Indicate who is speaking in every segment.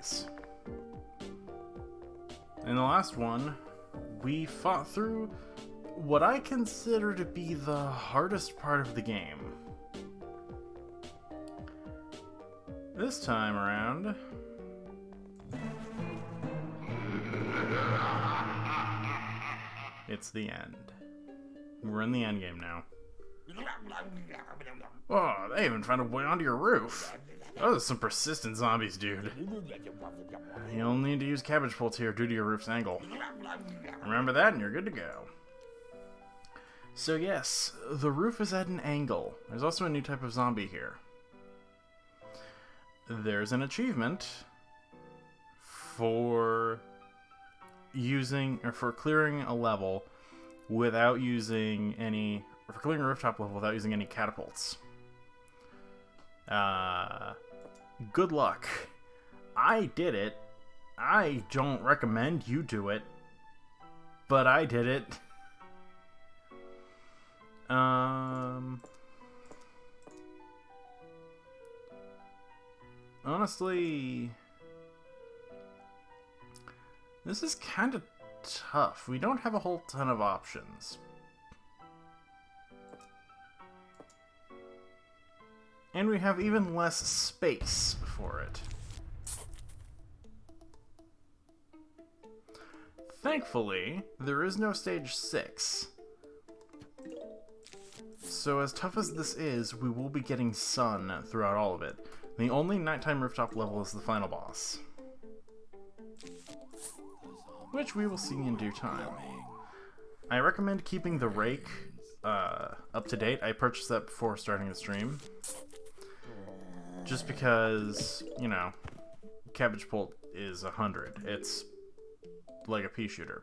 Speaker 1: zombies. In the last one, we fought through what I consider to be the hardest part of the game. This time around, it's the end. We're in the end game now. Oh, they even found a way onto your roof. Those are some persistent zombies, dude. You'll need to use cabbage pulls here due to your roof's angle. Remember that and you're good to go. So yes, the roof is at an angle. There's also a new type of zombie here. There's an achievement for clearing a level without using any, or for clearing a rooftop level without using any catapults. Good luck. I did it. I don't recommend you do it, but I did it. Honestly, this is kind of tough. We don't have a whole ton of options. And we have even less space for it. Thankfully, there is no stage 6. So as tough as this is, we will be getting sun throughout all of it. The only nighttime rooftop level is the final boss, which we will see in due time. I recommend keeping the rake up to date. I purchased that before starting the stream, just because, you know, cabbage pult is 100. It's like a pea shooter.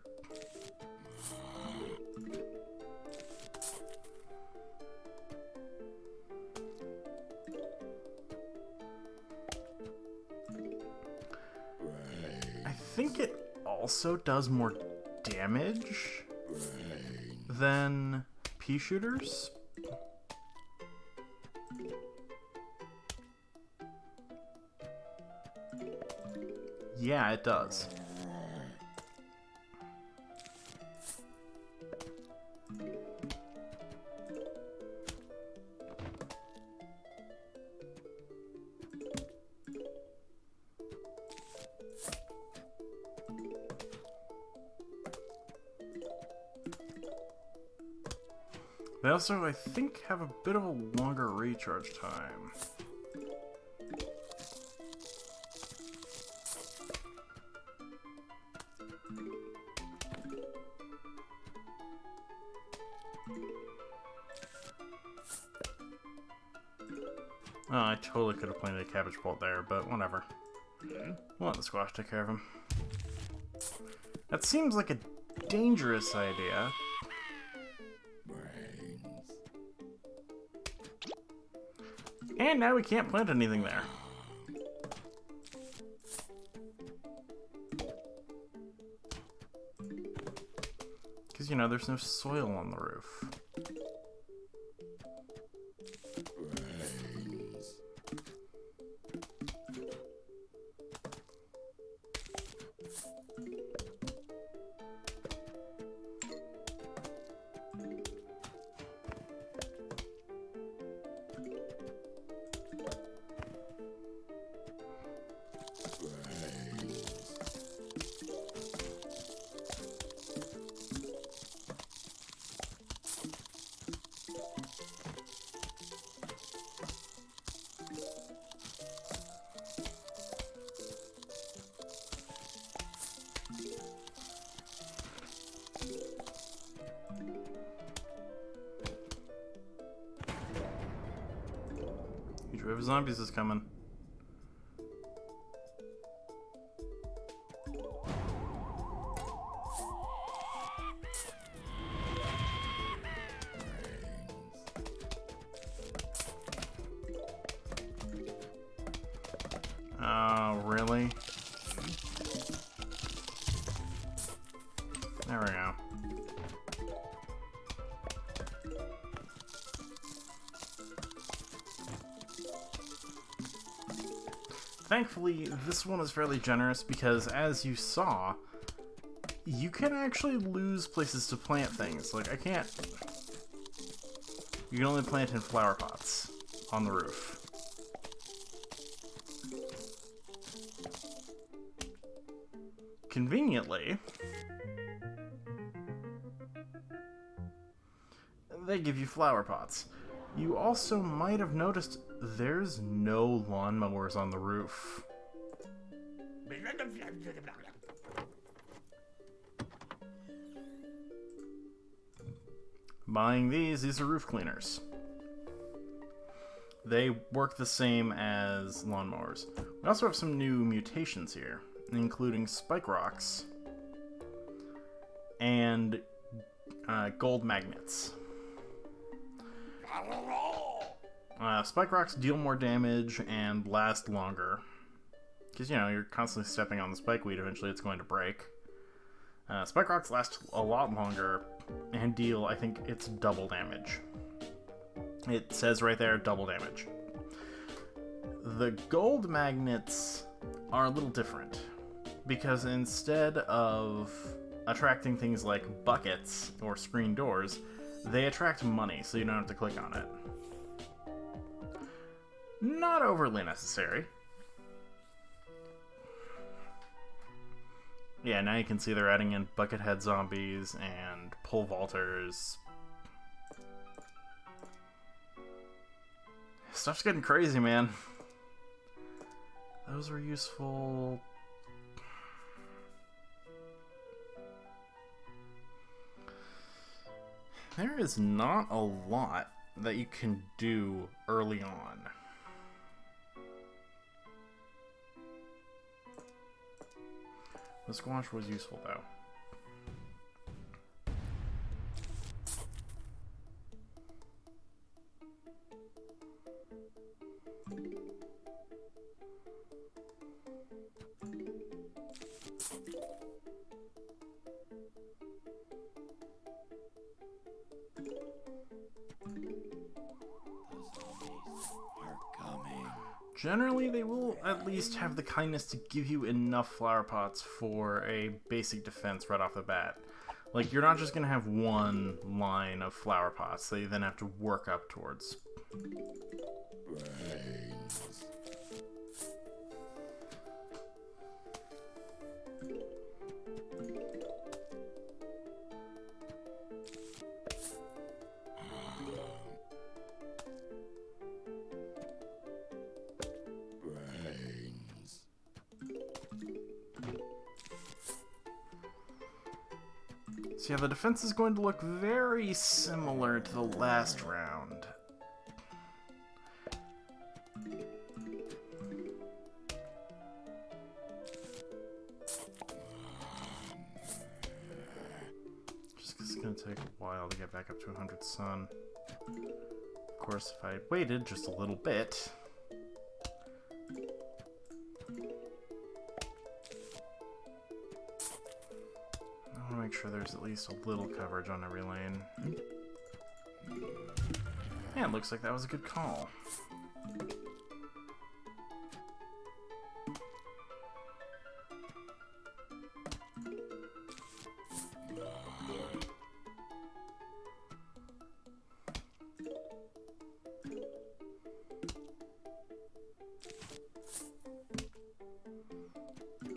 Speaker 1: I think it also does more damage than pea shooters. Yeah, it does. They also, I think, have a bit of a longer recharge time. Oh, I totally could have planted a cabbage pult there, but whatever. We'll let the squash take care of him. That seems like a dangerous idea. And now we can't plant anything there. Because, you know, there's no soil on the roof. Huge wave of zombies is coming. Oh, really? There we go. thankfully, this one is fairly generous because, as you saw, you can actually lose places to plant things. Like, I can't... You can only plant in flower pots on the roof. Conveniently, they give you flower pots. You also might have noticed there's no lawnmowers on the roof. Buying these are roof cleaners. They work the same as lawnmowers. We also have some new mutations here, including spike rocks and gold magnets. Spike rocks deal more damage and last longer. Because, you know, you're constantly stepping on the spikeweed, eventually it's going to break. Spike rocks last a lot longer and deal, I think, it's double damage. It says right there, double damage. The gold magnets are a little different, because instead of attracting things like buckets or screen doors, they attract money, so you don't have to click on it. Not overly necessary. Yeah, now you can see they're adding in buckethead zombies and pole vaulters. Stuff's getting crazy, man. Those are useful. There is not a lot that you can do early on. The squash was useful, though. Generally, they will at least have the kindness to give you enough flower pots for a basic defense right off the bat. Like, you're not just going to have one line of flower pots that you then have to work up towards. So yeah, the defense is going to look very similar to the last round. Just 'cause it's going to take a while to get back up to 100 sun. Of course, if I waited just a little bit... Make sure there's at least a little coverage on every lane. Yeah, it looks like that was a good call.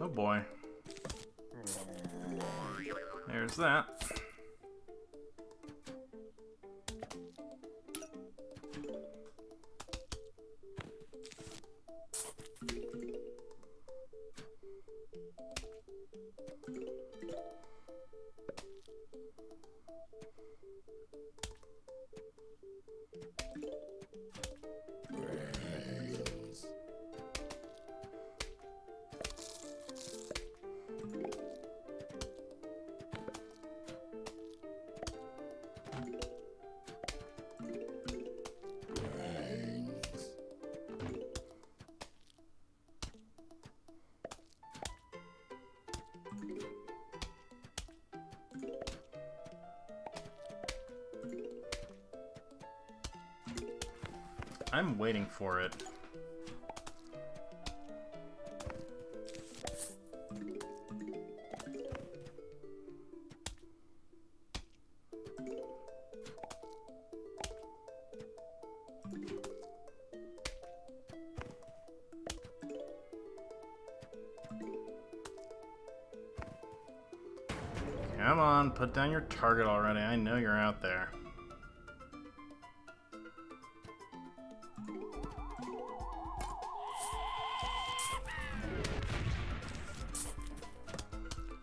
Speaker 1: Oh boy. There's that. I'm waiting for it. Come on, put down your target already. I know you're out there.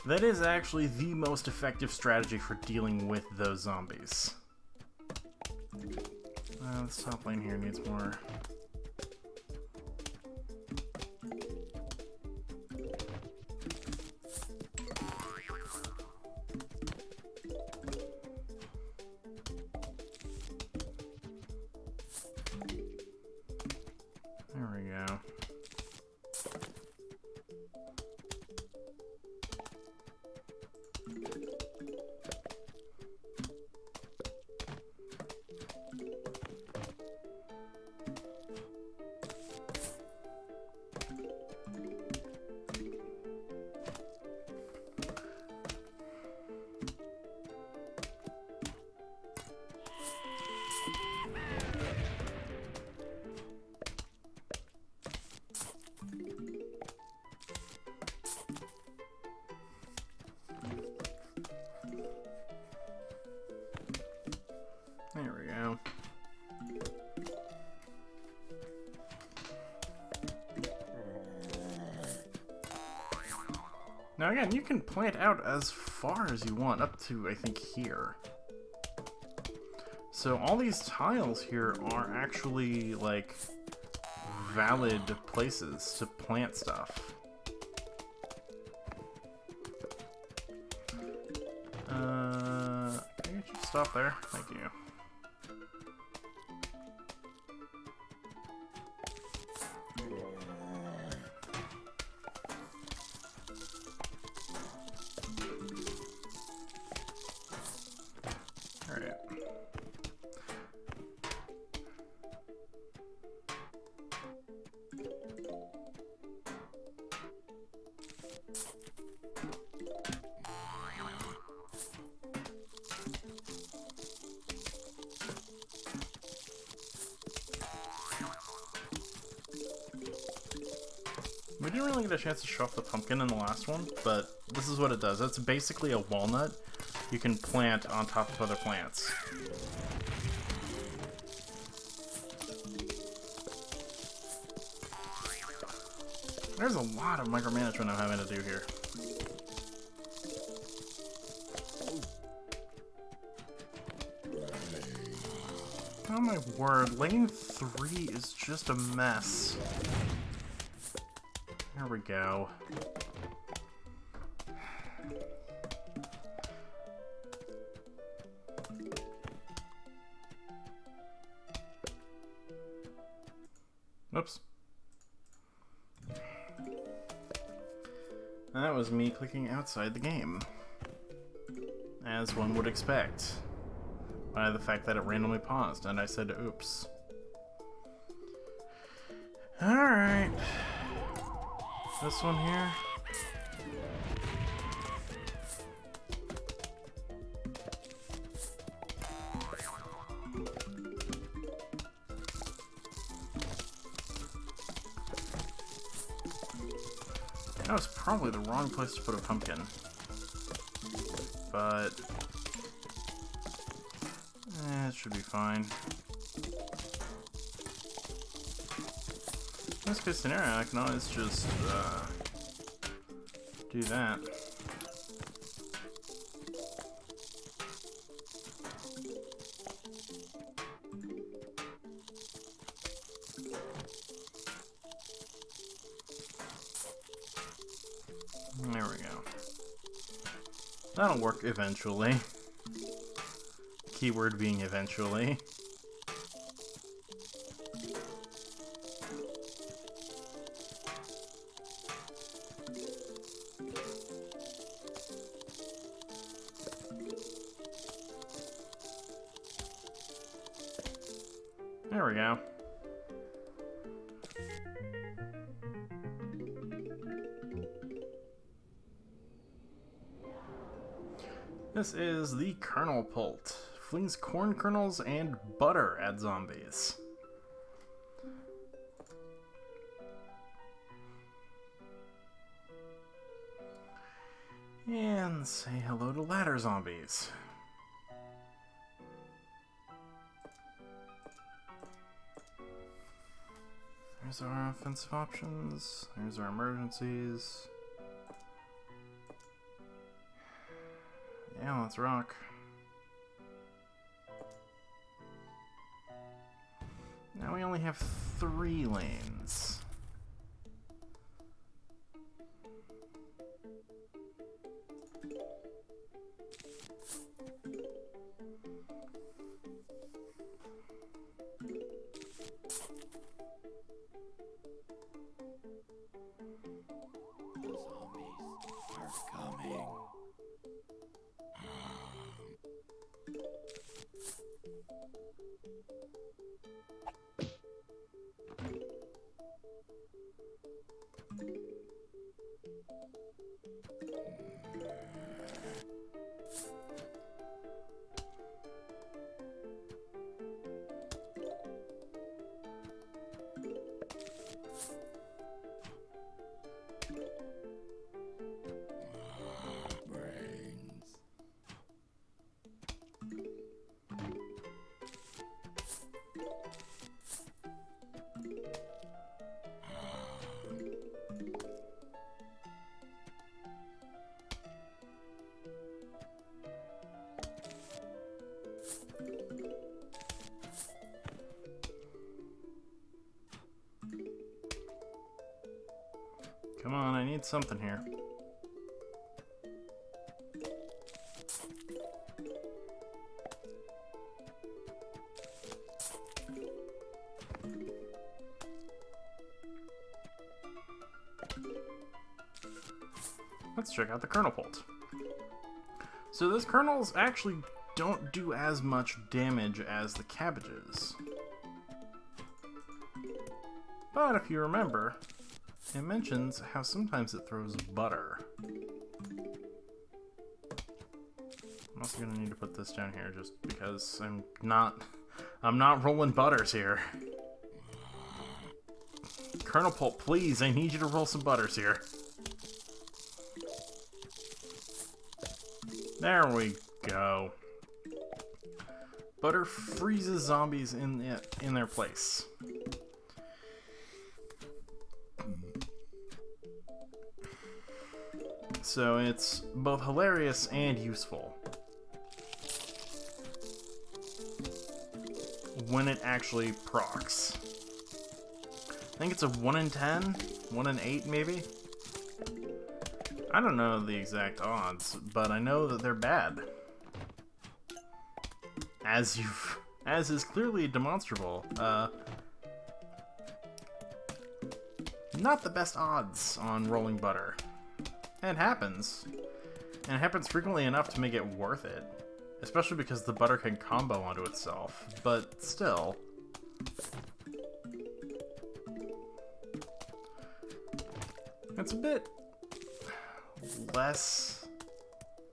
Speaker 1: That is actually the most effective strategy for dealing with those zombies. This top lane here needs more. There we go. There we go. Now again, you can plant out as far as you want, up to, I think, here. So all these tiles here are actually, like, valid places to plant stuff. Can I get you to stop there? Thank you. Alright. We didn't really get a chance to show off the pumpkin in the last one, but this is what it does. It's basically a walnut you can plant on top of other plants. There's a lot of micromanagement I'm having to do here. Oh my word, lane 3 is just a mess. There we go. Oops. That was me clicking outside the game. As one would expect. By the fact that it randomly paused and I said oops. Alright. This one here. That was probably the wrong place to put a pumpkin. But it should be fine. Worst case scenario, I can always just do that. There we go. That'll work eventually. Keyword being eventually. There we go. This is the Kernel Pult. Flings corn kernels and butter at zombies. And say hello to ladder zombies. There's our offensive options. There's our emergencies. Yeah, let's rock. Now we only have 3 lanes. Come on, I need something here. Let's check out the kernel pult. So those kernels actually don't do as much damage as the cabbages. But if you remember, it mentions how sometimes it throws butter. I'm also gonna need to put this down here just because I'm not rolling butters here. Kernel pult, please, I need you to roll some butters here. There we go. Butter freezes zombies in their place. So it's both hilarious and useful when it actually procs. I think it's a 1 in 10, 1 in 8 maybe. I don't know the exact odds, but I know that they're bad. As is clearly demonstrable. Not the best odds on rolling butter. It happens. And it happens frequently enough to make it worth it. Especially because the butter can combo onto itself. But still. It's a bit less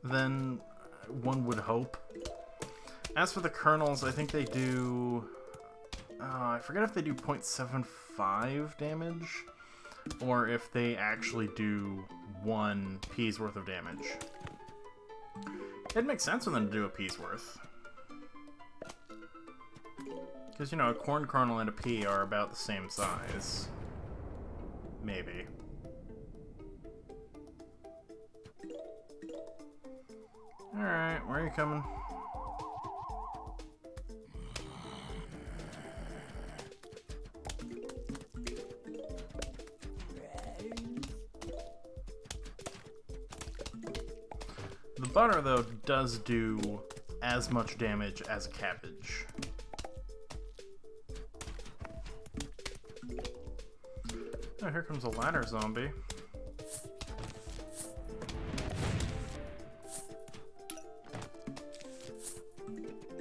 Speaker 1: than one would hope. As for the kernels, I think they do... I forget if they do 0.75 damage, or if they actually do 1 pea's worth of damage. It makes sense for them to do a pea's worth. Because, you know, a corn kernel and a pea are about the same size. Maybe. Alright, where are you coming? The butter, though, does do as much damage as a cabbage. Oh, here comes a ladder zombie.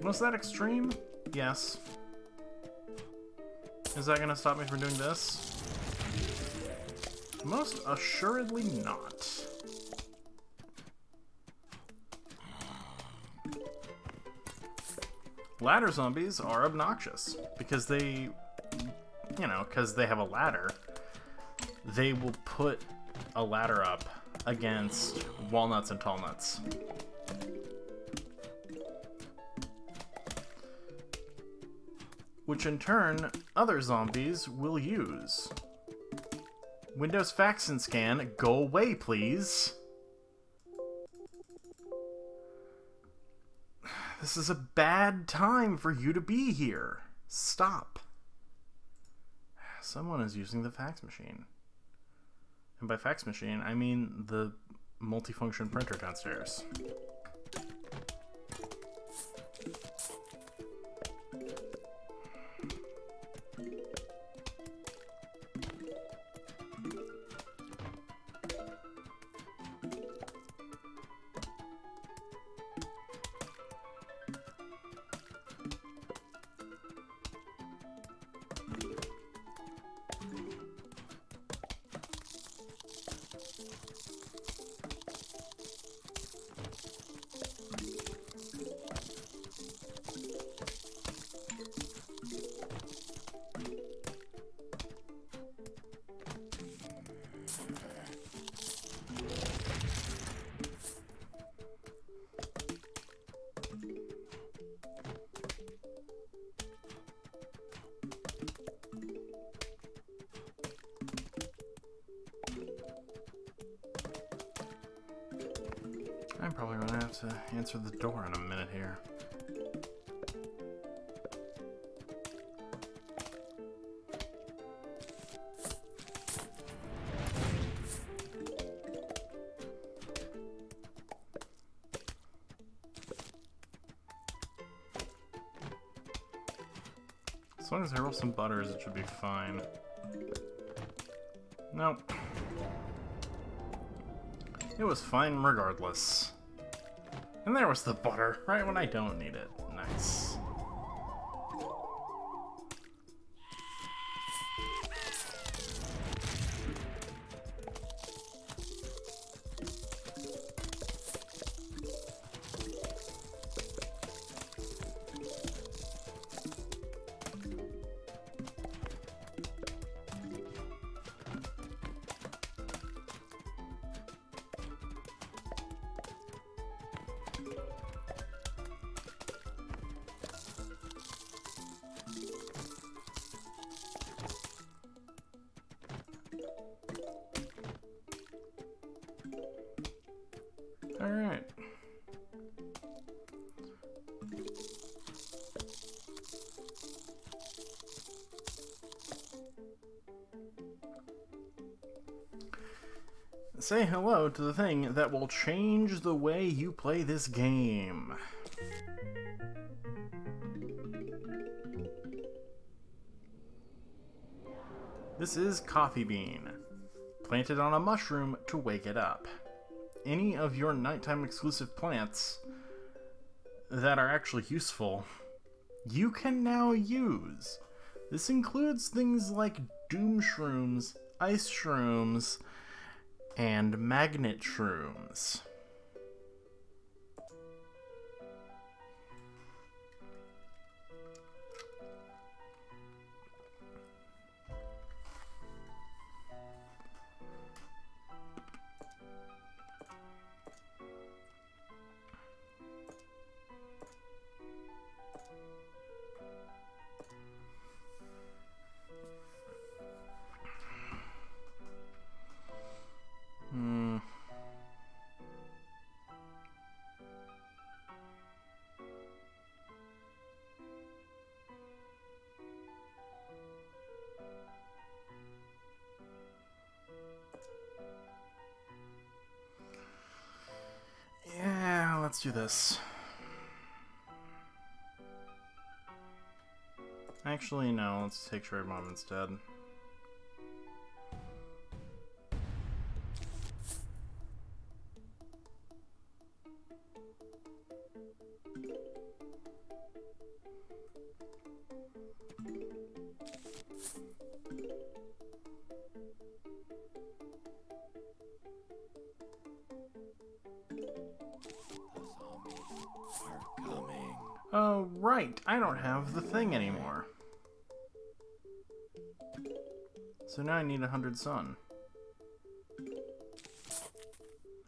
Speaker 1: Was that extreme? Yes. Is that gonna stop me from doing this? Most assuredly not. Ladder zombies are obnoxious because they, you know, because they have a ladder. They will put a ladder up against walnuts and tall nuts. Which in turn, other zombies will use. Windows Fax and Scan, go away, please. This is a bad time for you to be here. Stop. Someone is using the fax machine. And by fax machine, I mean the multifunction printer downstairs. I'm probably going to have to answer the door in a minute here. As long as I roll some butters, it should be fine. Nope. It was fine regardless. And there was the butter, right when I don't need it. Nice. Alright. Say hello to the thing that will change the way you play this game. This is Coffee Bean, planted on a mushroom to wake it up. Any of your nighttime exclusive plants that are actually useful, you can now use. This includes things like doom shrooms, ice shrooms, and magnet shrooms. Yeah, let's do this. Actually, no, let's take Cherry Bomb instead. Oh, right, I don't have the thing anymore. So now I need 100 sun.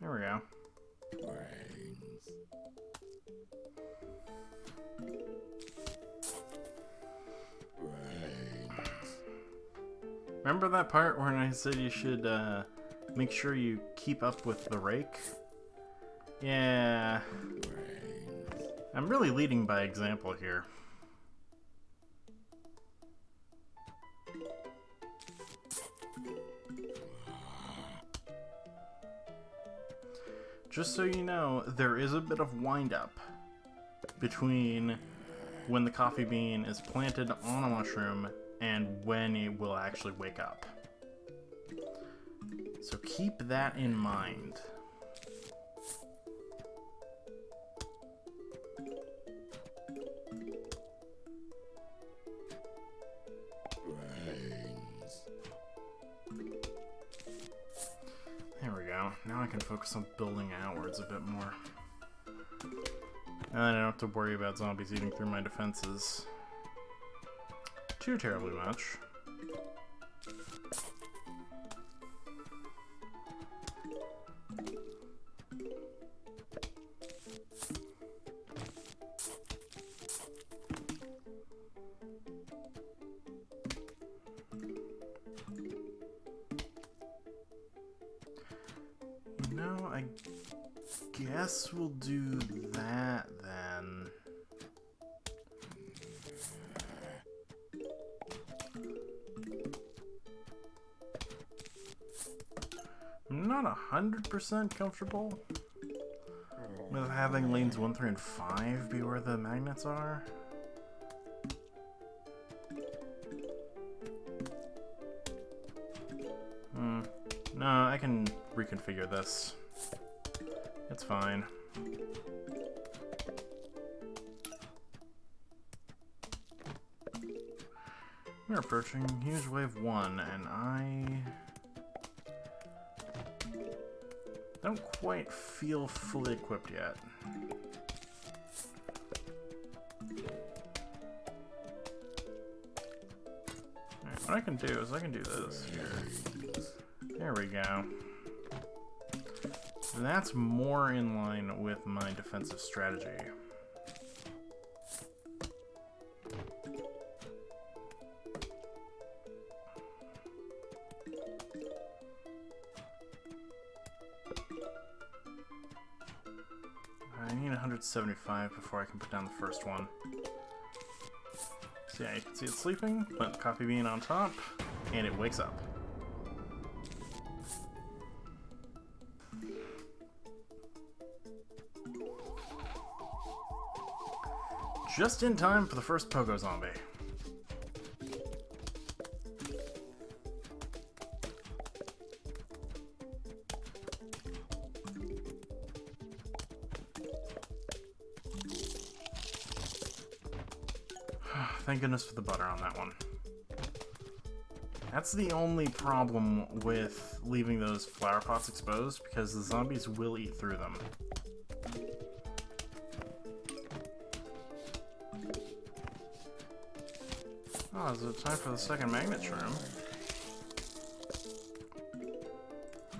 Speaker 1: There we go. Remember that part when I said you should make sure you keep up with the rake? Yeah. I'm really leading by example here. Just so you know, there is a bit of wind-up between when the coffee bean is planted on a mushroom and when it will actually wake up. So keep that in mind. There we go. Now I can focus on building outwards a bit more. And I don't have to worry about zombies eating through my defenses too terribly much. You know, I guess we'll do that then. I'm not 100% comfortable with having lanes 1, 3, and 5 be where the magnets are. No, I can reconfigure this. It's fine. We're approaching huge wave 1, and I don't quite feel fully equipped yet. Alright, what I can do is I can do this here. There we go. That's more in line with my defensive strategy. I need 175 before I can put down the first one. So yeah, you can see it sleeping, but coffee bean on top, and it wakes up. Just in time for the first pogo zombie. Thank goodness for the butter on that one. That's the only problem with leaving those flower pots exposed, because the zombies will eat through them. Oh, is it time for the second magnet shroom?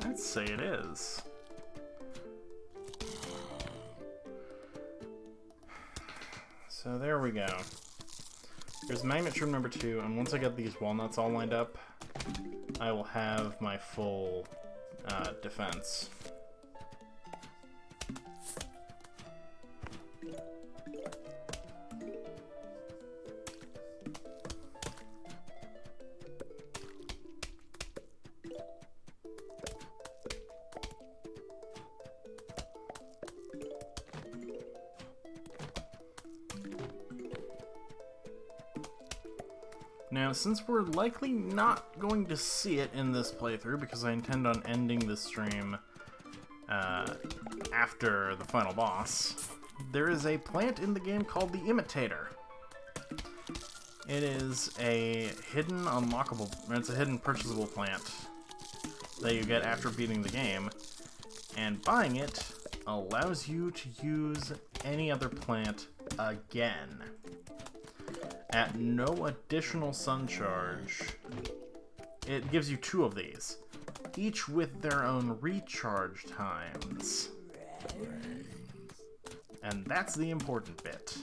Speaker 1: I'd say it is. So there we go. There's magnet shroom number 2, and once I get these walnuts all lined up, I will have my full defense. Now, since we're likely not going to see it in this playthrough, because I intend on ending this stream after the final boss, there is a plant in the game called the Imitator. It is a hidden unlockable, it's a hidden purchasable plant that you get after beating the game, and buying it allows you to use any other plant again. At no additional sun charge. It gives you 2 of these. each with their own recharge times. And that's the important bit.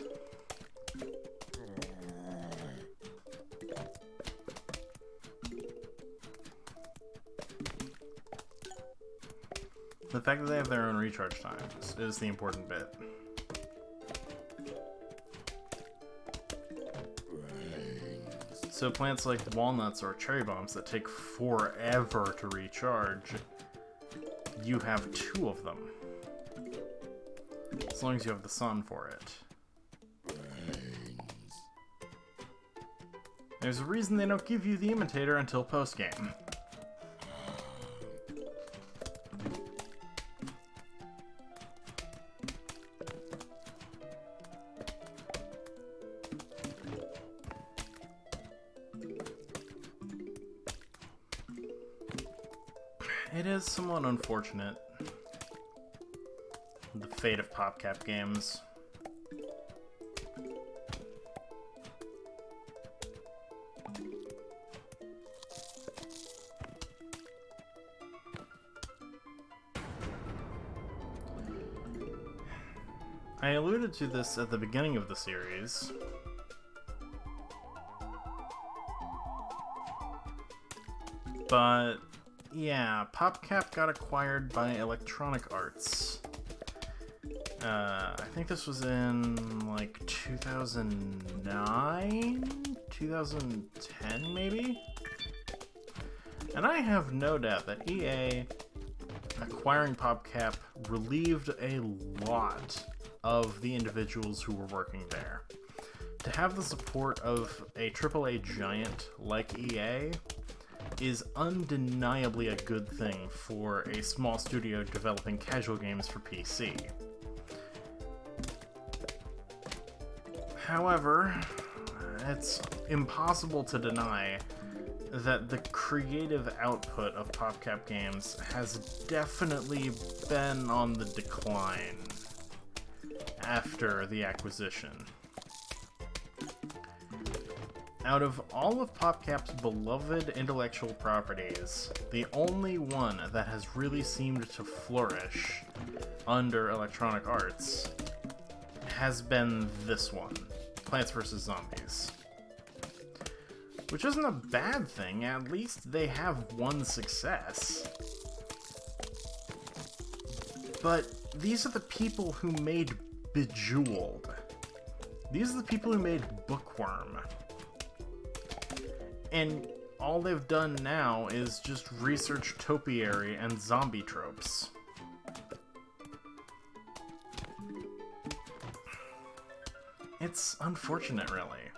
Speaker 1: The fact that they have their own recharge times is the important bit. So plants like walnuts or cherry bombs that take forever to recharge, you have 2 of them. As long as you have the sun for it. There's a reason they don't give you the imitator until post-game. It is somewhat unfortunate, the fate of PopCap games. I alluded to this at the beginning of the series. But yeah, PopCap got acquired by Electronic Arts. I think this was in like 2009? 2010 maybe? And I have no doubt that EA acquiring PopCap relieved a lot of the individuals who were working there. To have the support of a AAA giant like EA is undeniably a good thing for a small studio developing casual games for PC. However, it's impossible to deny that the creative output of PopCap games has definitely been on the decline after the acquisition. Out of all of PopCap's beloved intellectual properties, the only one that has really seemed to flourish under Electronic Arts has been this one, Plants vs. Zombies. Which isn't a bad thing, at least they have one success. But these are the people who made Bejeweled. These are the people who made Bookworm. And all they've done now is just research topiary and zombie tropes. It's unfortunate, really.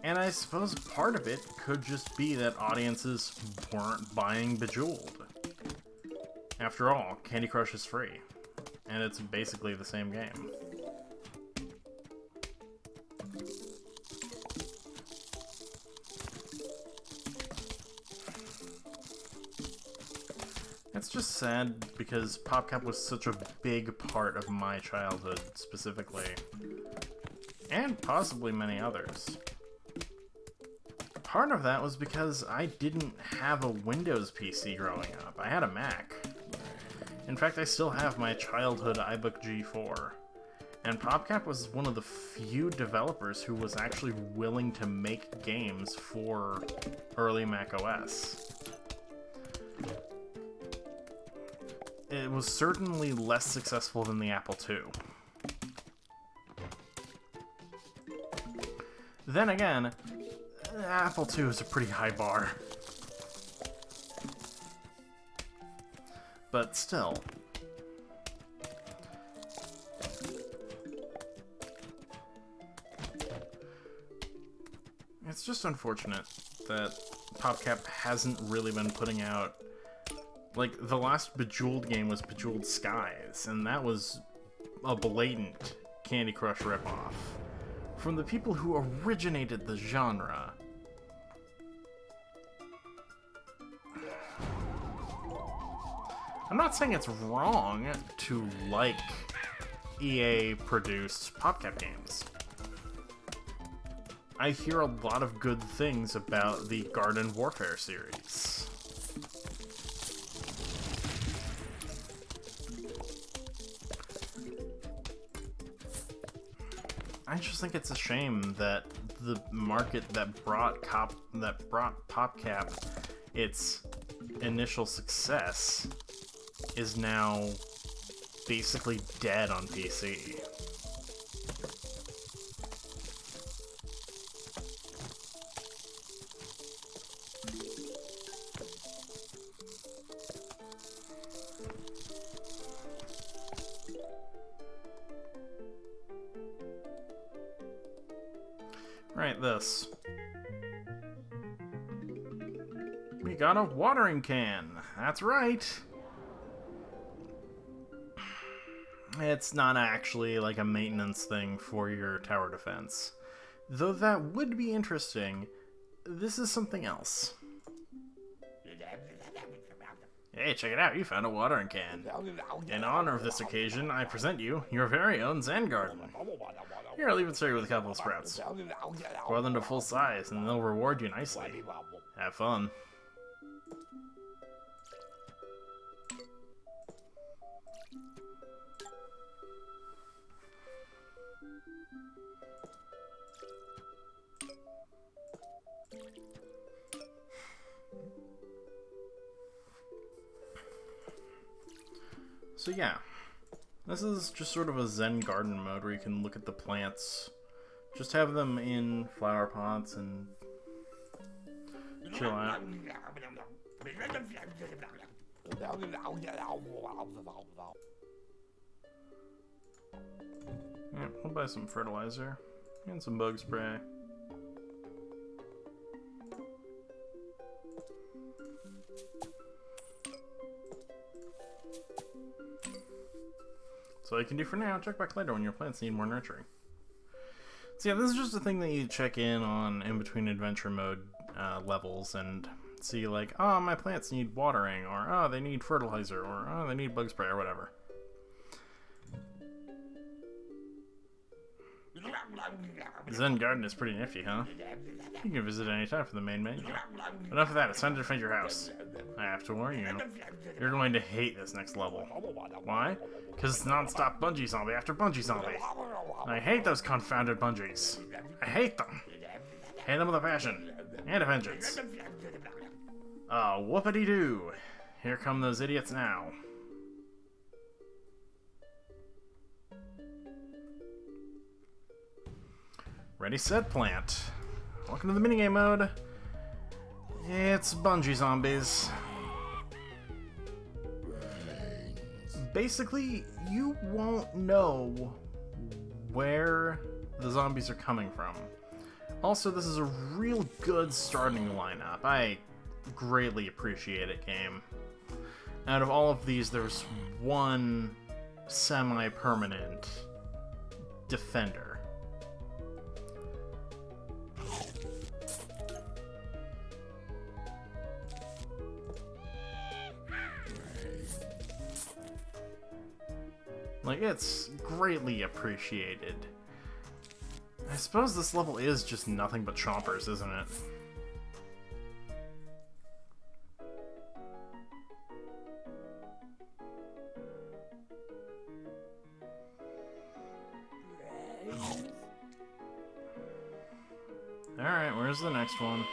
Speaker 1: And I suppose part of it could just be that audiences weren't buying Bejeweled. After all, Candy Crush is free, and it's basically the same game. It's just sad because PopCap was such a big part of my childhood, specifically, and possibly many others. Part of that was because I didn't have a Windows PC growing up. I had a Mac. In fact, I still have my childhood iBook G4. And PopCap was one of the few developers who was actually willing to make games for early Mac OS. It was certainly less successful than the Apple II. Then again, Apple II is a pretty high bar. But still. It's just unfortunate that PopCap hasn't really been putting out... Like, the last Bejeweled game was Bejeweled Skies, and that was a blatant Candy Crush ripoff from the people who originated the genre. I'm not saying it's wrong to like EA-produced PopCap games. I hear a lot of good things about the Garden Warfare series. I just think it's a shame that the market that brought PopCap its initial success is now basically dead on PC. Right, this. We got a watering can. That's right. It's not actually like a maintenance thing for your tower defense. Though that would be interesting. This is something else. Hey, check it out. You found a watering can. In honor of this occasion, I present you your very own Zen garden. Here, I'll even start you with a couple of sprouts. Grow them to full size, and they'll reward you nicely. Have fun. So yeah, this is just sort of a Zen garden mode where you can look at the plants, just have them in flower pots and chill out. Yeah, we'll buy some fertilizer and some bug spray. So all you can do for now, check back later when your plants need more nurturing. So yeah, this is just a thing that you check in on in between adventure mode levels and see like, oh, my plants need watering, or oh, they need fertilizer, or oh, they need bug spray, or whatever. The Zen garden is pretty nifty, huh? You can visit anytime from the main menu. Enough of that, it's time to defend your house. I have to warn you, you're going to hate this next level. Why? Because it's non-stop bungee zombie after bungee zombie. I hate those confounded bungees. I hate them. Hate them with a passion. And a vengeance. Oh, whoopity-doo. Here come those idiots now. Ready, set, plant. Welcome to the minigame mode. It's bungee zombies. Basically, you won't know where the zombies are coming from. Also, this is a real good starting lineup. I greatly appreciate it, game. Out of all of these, there's one semi-permanent defender. Like, it's greatly appreciated. I suppose this level is just nothing but chompers, isn't it? Alright, where's the next one?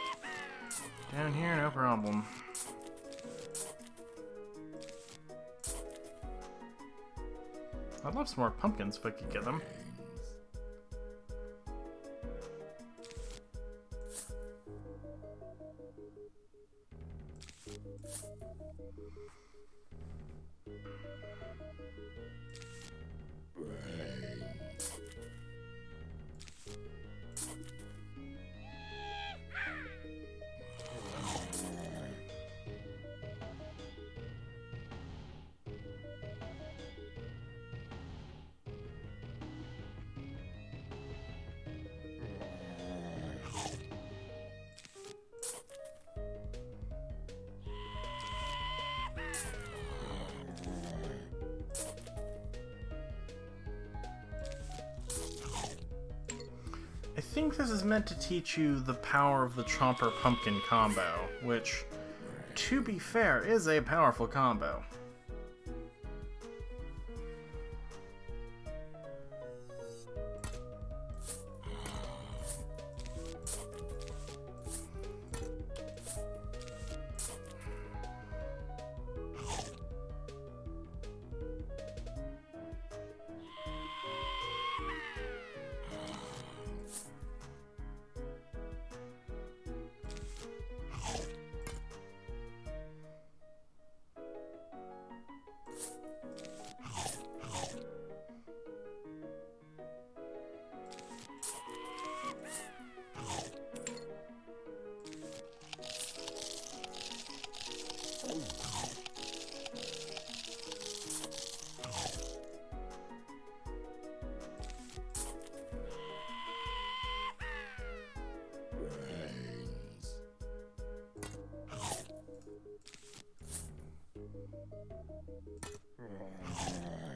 Speaker 1: Down here, no problem. I'd love some more pumpkins if I could get them. I think this is meant to teach you the power of the Chomper Pumpkin combo, which, to be fair, is a powerful combo.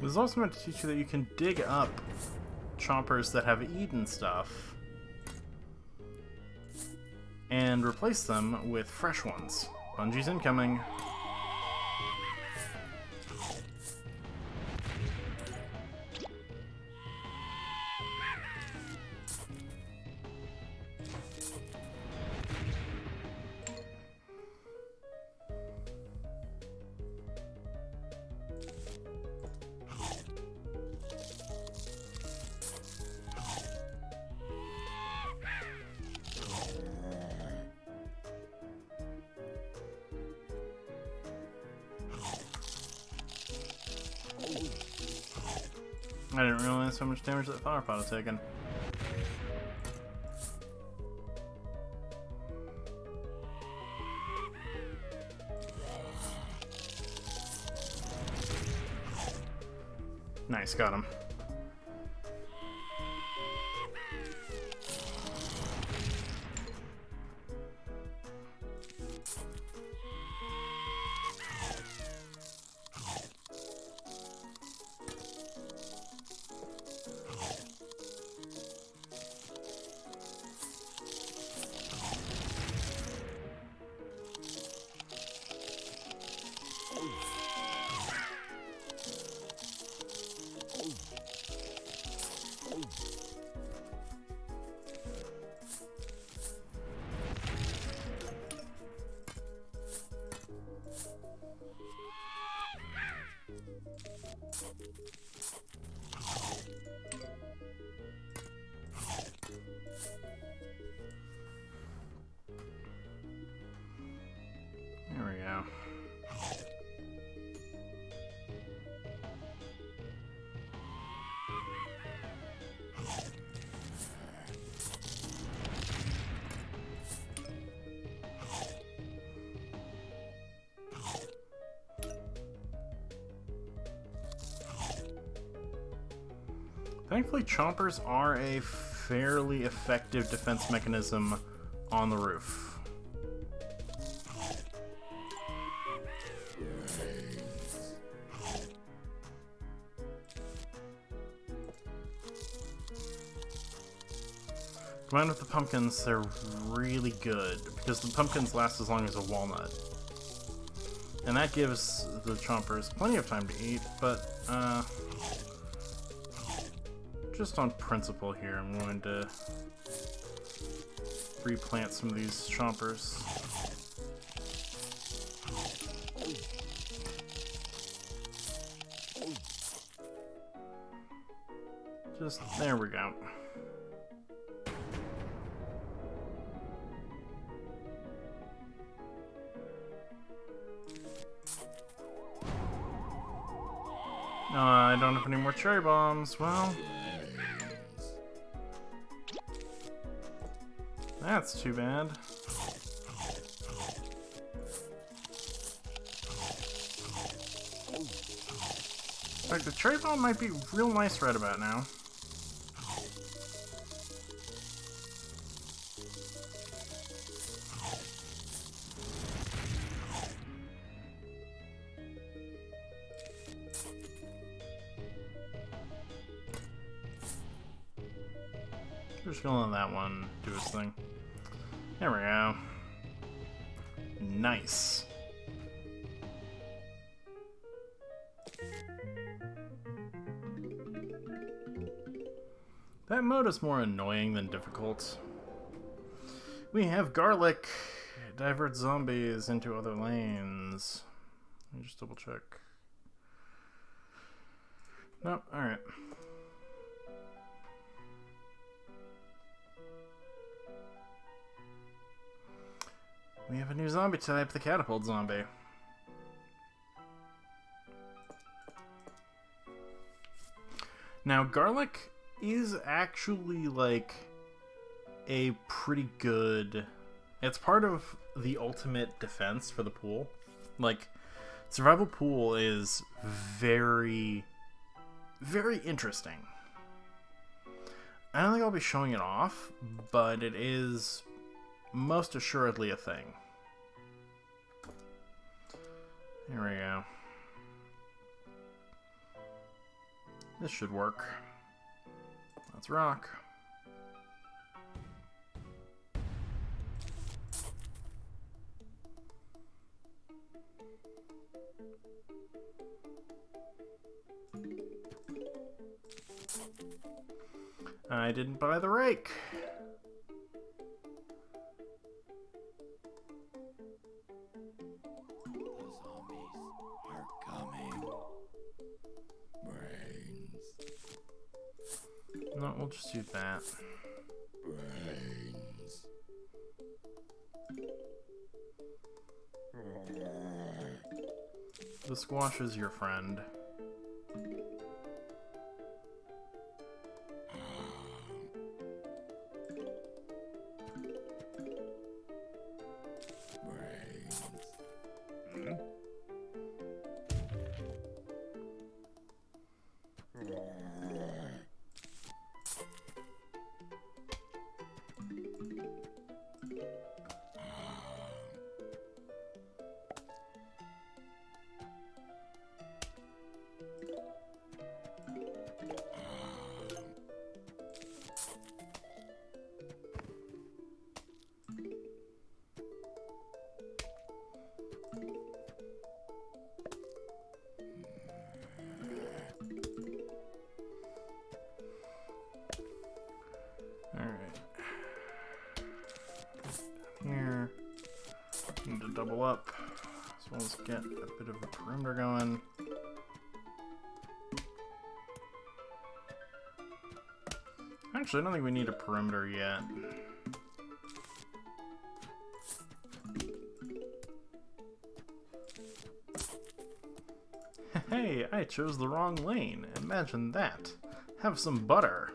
Speaker 1: This is also meant to teach you that you can dig up chompers that have eaten stuff and replace them with fresh ones. Bungie's incoming. I didn't realize how much damage that flower pot had taken. Nice, got him. There we go. Thankfully, chompers are a fairly effective defense mechanism on the roof. Combined with the pumpkins, they're really good, because the pumpkins last as long as a walnut. And that gives the chompers plenty of time to eat, but, just on principle here, I'm going to replant some of these chompers. Just, there we go. I don't have any more cherry bombs. Well, that's too bad. Like, the cherry bomb might be real nice right about now. Just gonna let that one do its thing. There we go. Nice. That mode is more annoying than difficult. We have garlic. Divert zombies into other lanes. Let me just double check. Nope, alright. We have a new zombie type, the catapult zombie. Now, garlic is actually, like, a pretty good... It's part of the ultimate defense for the pool. Like, survival pool is very, very interesting. I don't think I'll be showing it off, but it is most assuredly a thing. Here we go. This should work. Let's rock. I didn't buy the rake.
Speaker 2: The zombies are coming. Brains.
Speaker 1: No, we'll just use that.
Speaker 2: Brains.
Speaker 1: The squash is your friend. Here, need to double up as well as get a bit of a perimeter going. Actually, I don't think we need a perimeter yet. Hey, I chose the wrong lane. Imagine that. Have some butter.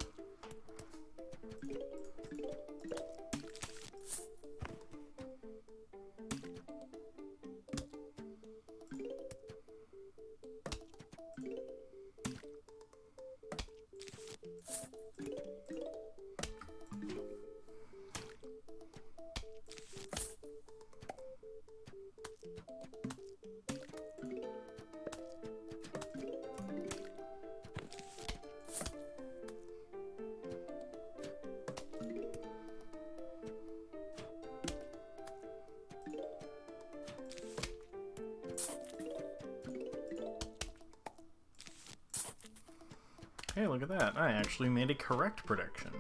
Speaker 1: Hey, look at that. I actually made a correct prediction.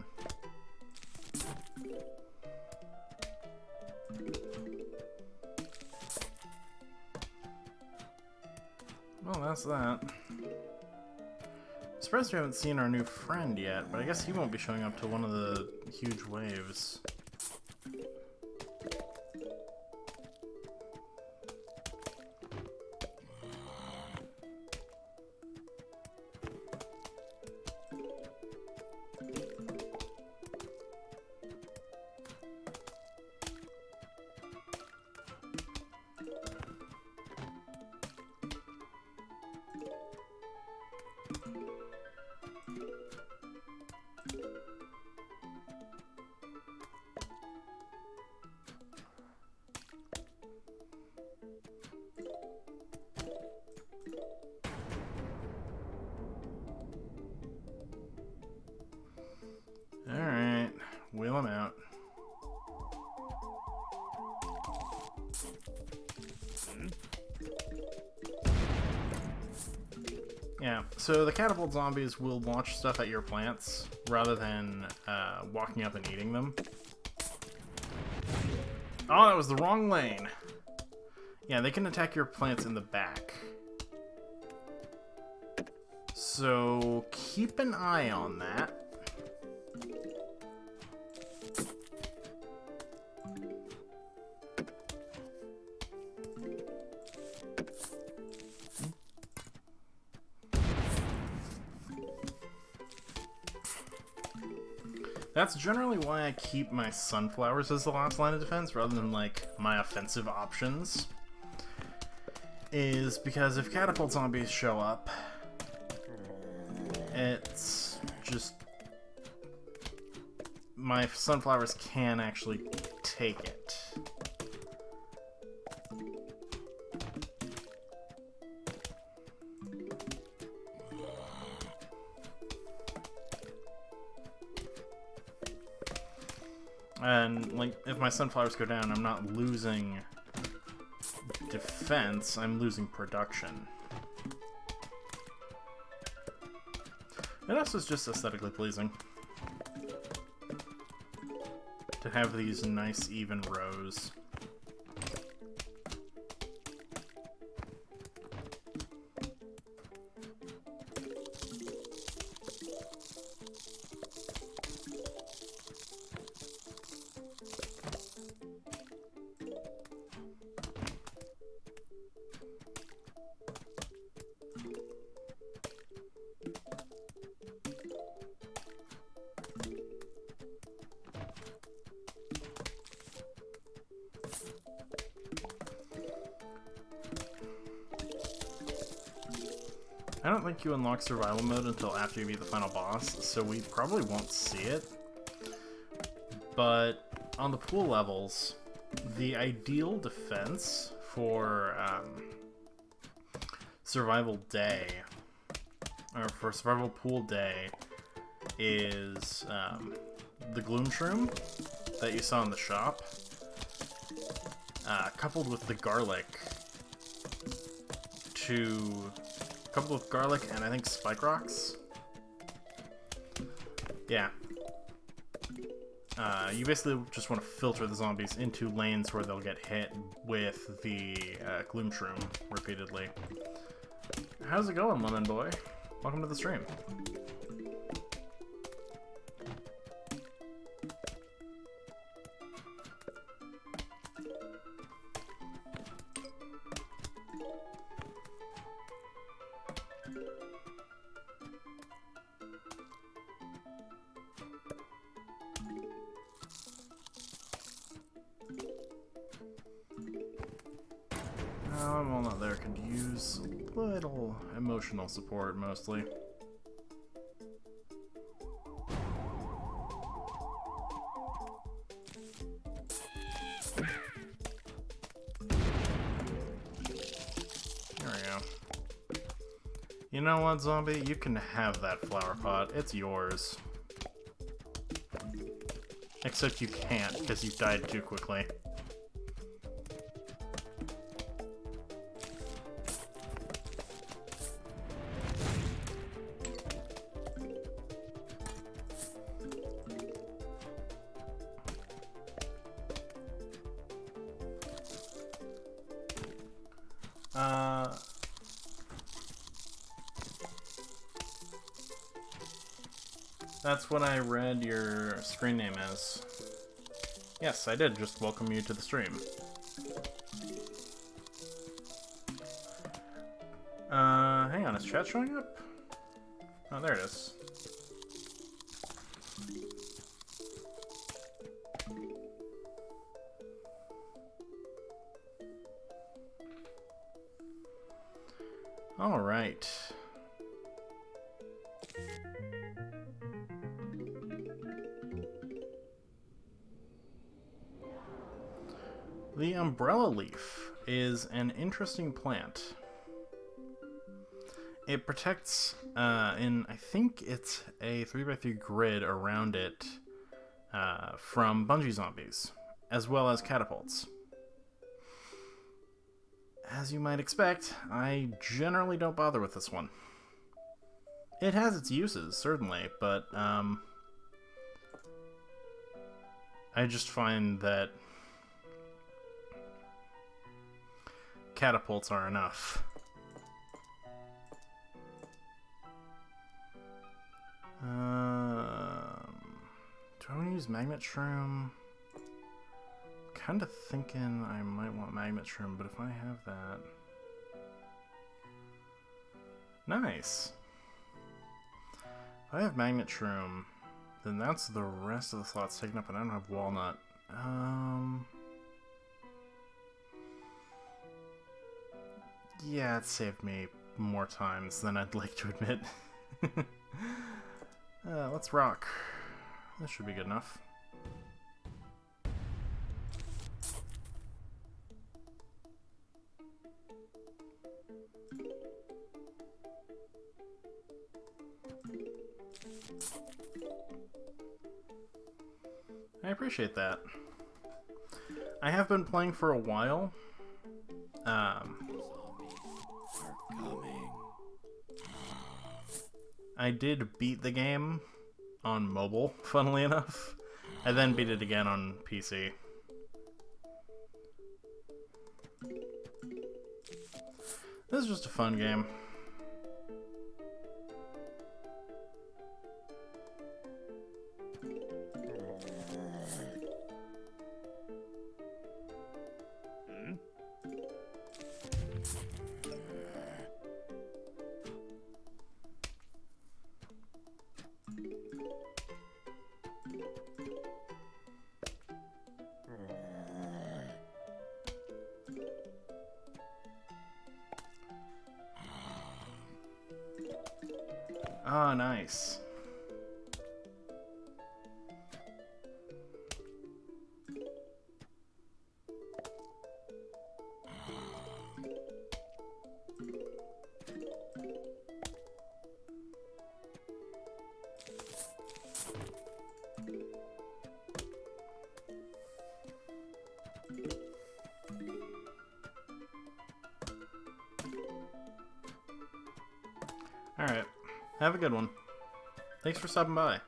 Speaker 1: Well, that's that. I'm surprised we haven't seen our new friend yet, but I guess he won't be showing up till one of the huge waves. Alright, wheel him out. Yeah, so the catapult zombies will launch stuff at your plants rather than walking up and eating them. Oh, that was the wrong lane. Yeah, they can attack your plants in the back. So keep an eye on that. That's generally why I keep my sunflowers as the last line of defense rather than, like, my offensive options. Is because if catapult zombies show up, it's just... my sunflowers can actually take it. And, like, if my sunflowers go down, I'm not losing defense, I'm losing production. It also is just aesthetically pleasing to have these nice, even rows. I don't think you unlock survival mode until after you beat the final boss, so we probably won't see it. But on the pool levels, the ideal defense for survival day, or for survival pool day, is the gloom shroom that you saw in the shop, coupled with the garlic and I think spike rocks. Yeah. You basically just want to filter the zombies into lanes where they'll get hit with the gloom shroom repeatedly. How's it going, Lemon Boy? Welcome to the stream. Well, not there. Could use a little emotional support, mostly. There we go. You know what, zombie? You can have that flower pot. It's yours. Except you can't, because you died too quickly. That's what I read your screen name as. Yes, I did just welcome you to the stream. Hang on, is chat showing up? Oh, there it is. All right. The umbrella leaf is an interesting plant. It protects, I think it's a 3x3 grid around it from bungee zombies, as well as catapults. As you might expect, I generally don't bother with this one. It has its uses, certainly, but I just find that catapults are enough. Do I want to use magnet shroom? Kind of thinking I might want magnet shroom, but if I have that... Nice! If I have magnet shroom, then that's the rest of the slots taken up, and I don't have walnut. Yeah, it saved me more times than I'd like to admit. Let's rock. This should be good enough. I appreciate that. I have been playing for a while.
Speaker 2: Zombies are coming.
Speaker 1: I did beat the game on mobile, funnily enough. I then beat it again on PC. This is just a fun game. Ah, nice. Alright. Have a good one. Thanks for stopping by.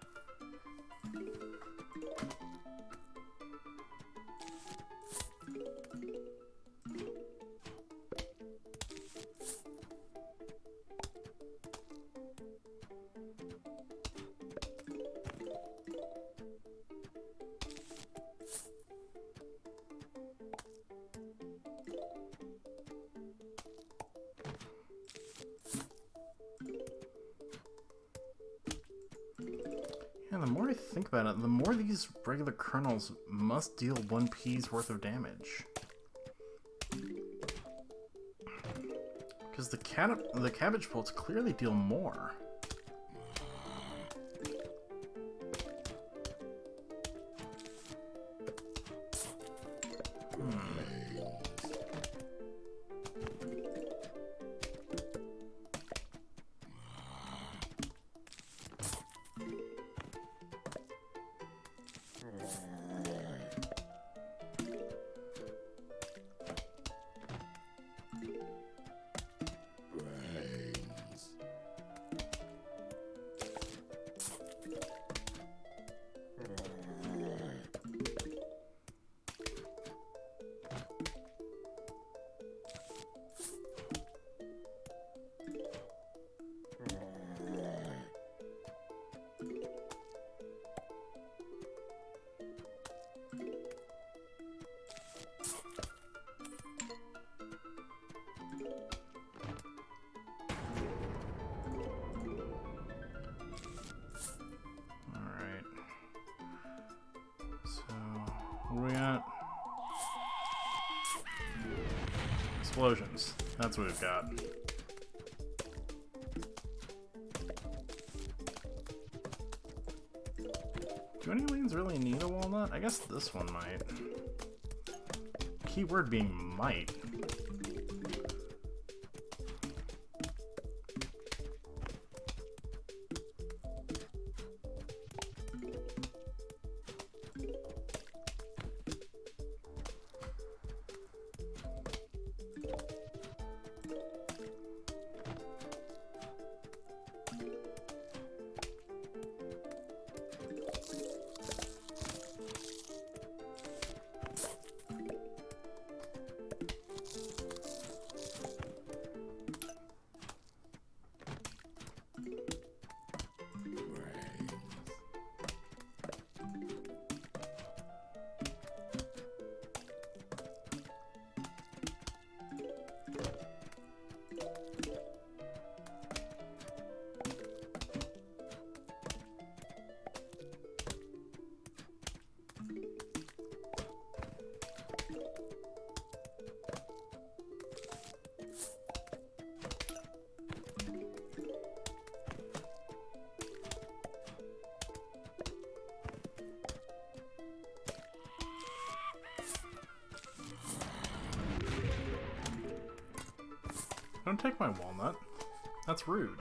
Speaker 1: Yeah, the more I think about it, the more these regular kernels must deal 1 P's worth of damage. Because the cabbage bolts clearly deal more. What do we got? Explosions. That's what we've got. Do any lanes really need a walnut? I guess this one might. Keyword being might. Don't take my walnut. That's rude.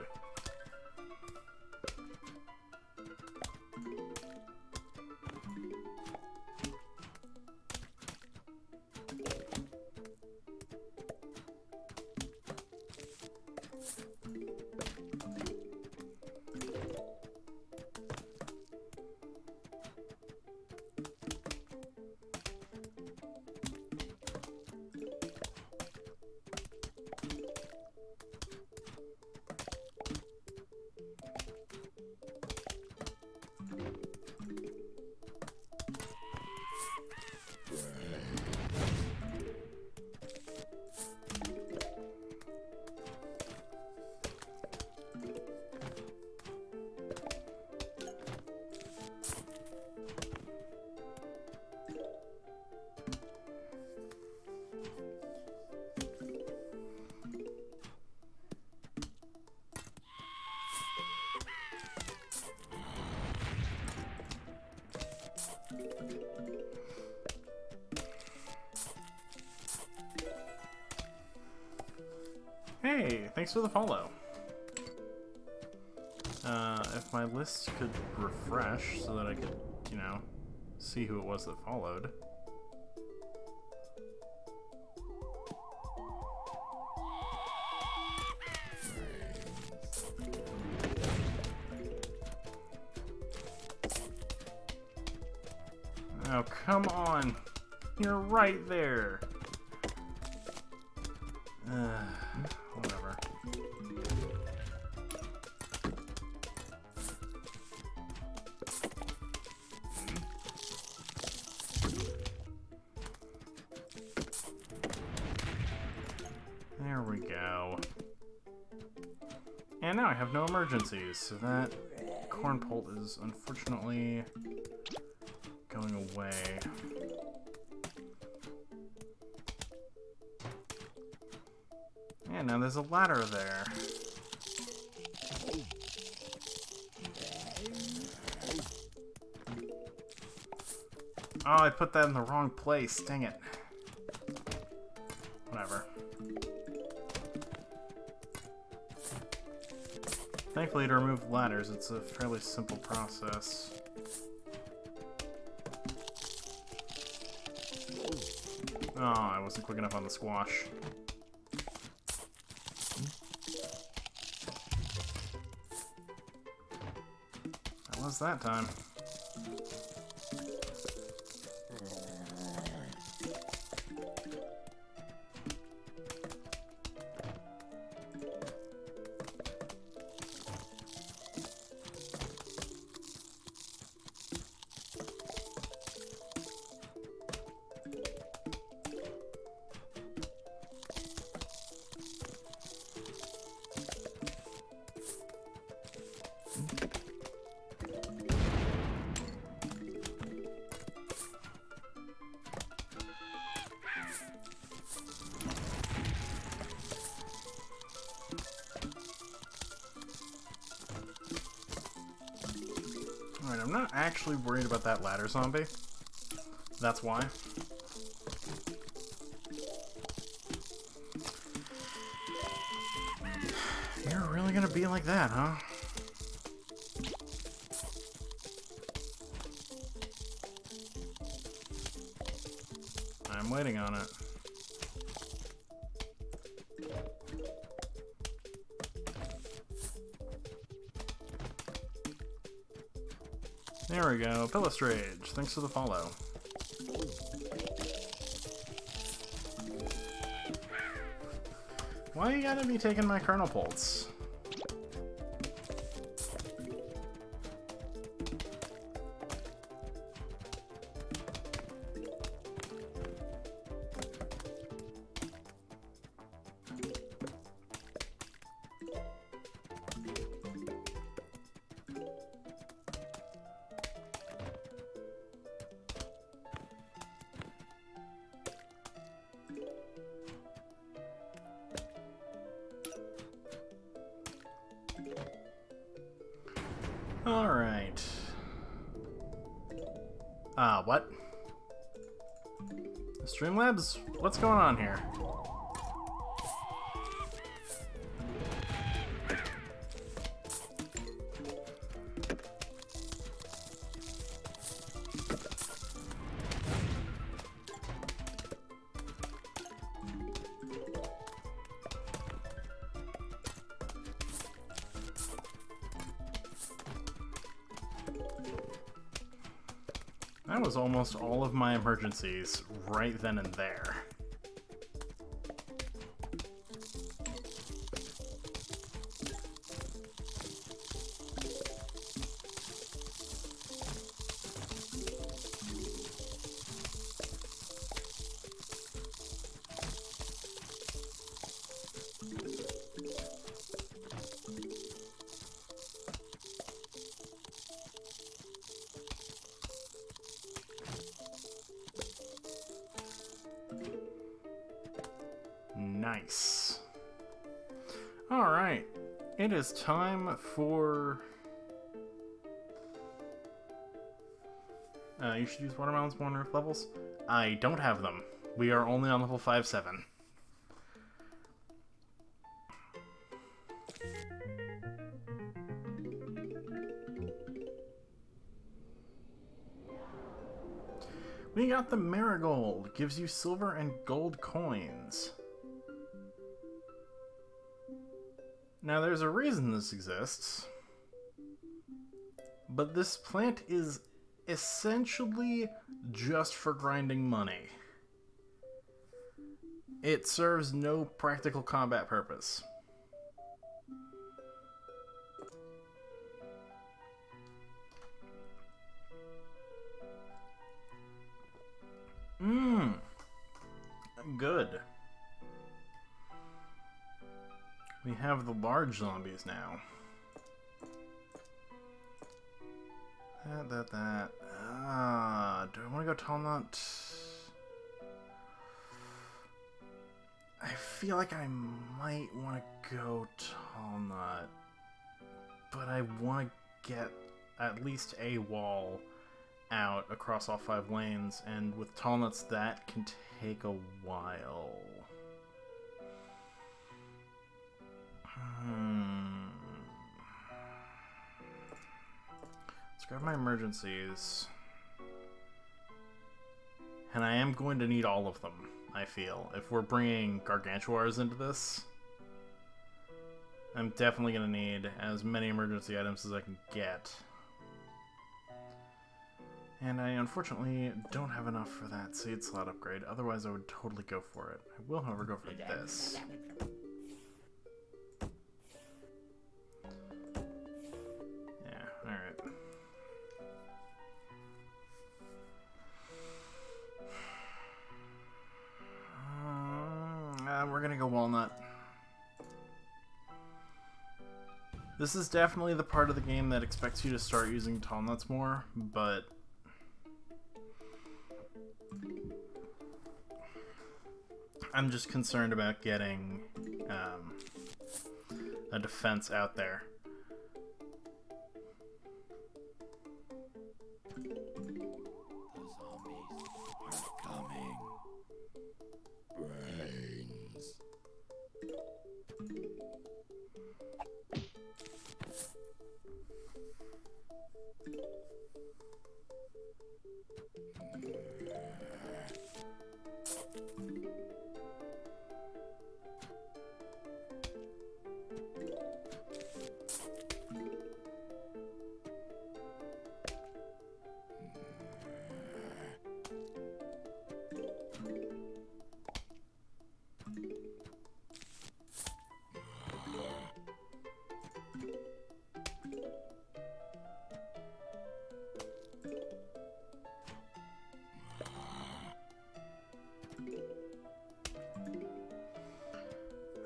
Speaker 1: thanks for the follow. If my list could refresh so that I could, you know, see who it was that followed. Oh, come on. You're right there. Whatever. There we go. And now I have no emergencies, so that corn pult is unfortunately going away. And now there's a ladder there. Oh, I put that in the wrong place. Dang it. Whatever. Thankfully, to remove ladders, it's a fairly simple process. Oh, I wasn't quick enough on the squash. That was that time. Alright, I'm not actually worried about that ladder zombie. That's why. You're really gonna be like that, huh? I'm waiting on it. There we go. Pillistrage, thanks for the follow. Why you gotta be taking my kernel pulse? Alright. What? Streamlabs? What's going on here? That was almost all of my emergencies right then and there. Nice. Alright. It is time for... you should use watermelons more on roof levels. I don't have them. We are only on level 5-7. We got the Marigold. Gives you silver and gold coins. Now there's a reason this exists. But this plant is essentially just for grinding money. It serves no practical combat purpose. Good. We have the large zombies now. Do I want to go tall nut? I feel like I might want to go tall nut, but I want to get at least a wall out across all 5 lanes, and with tall nuts that can take a while. Let's grab my emergencies. And I am going to need all of them, I feel. If we're bringing Gargantuars into this, I'm definitely going to need as many emergency items as I can get. And I unfortunately don't have enough for that seed slot upgrade, otherwise I would totally go for it. I will, however, go for this. Yeah, alright. We're gonna go walnut. This is definitely the part of the game that expects you to start using tall nuts more, but I'm just concerned about getting a defense out there.
Speaker 2: The zombies are coming. Brains.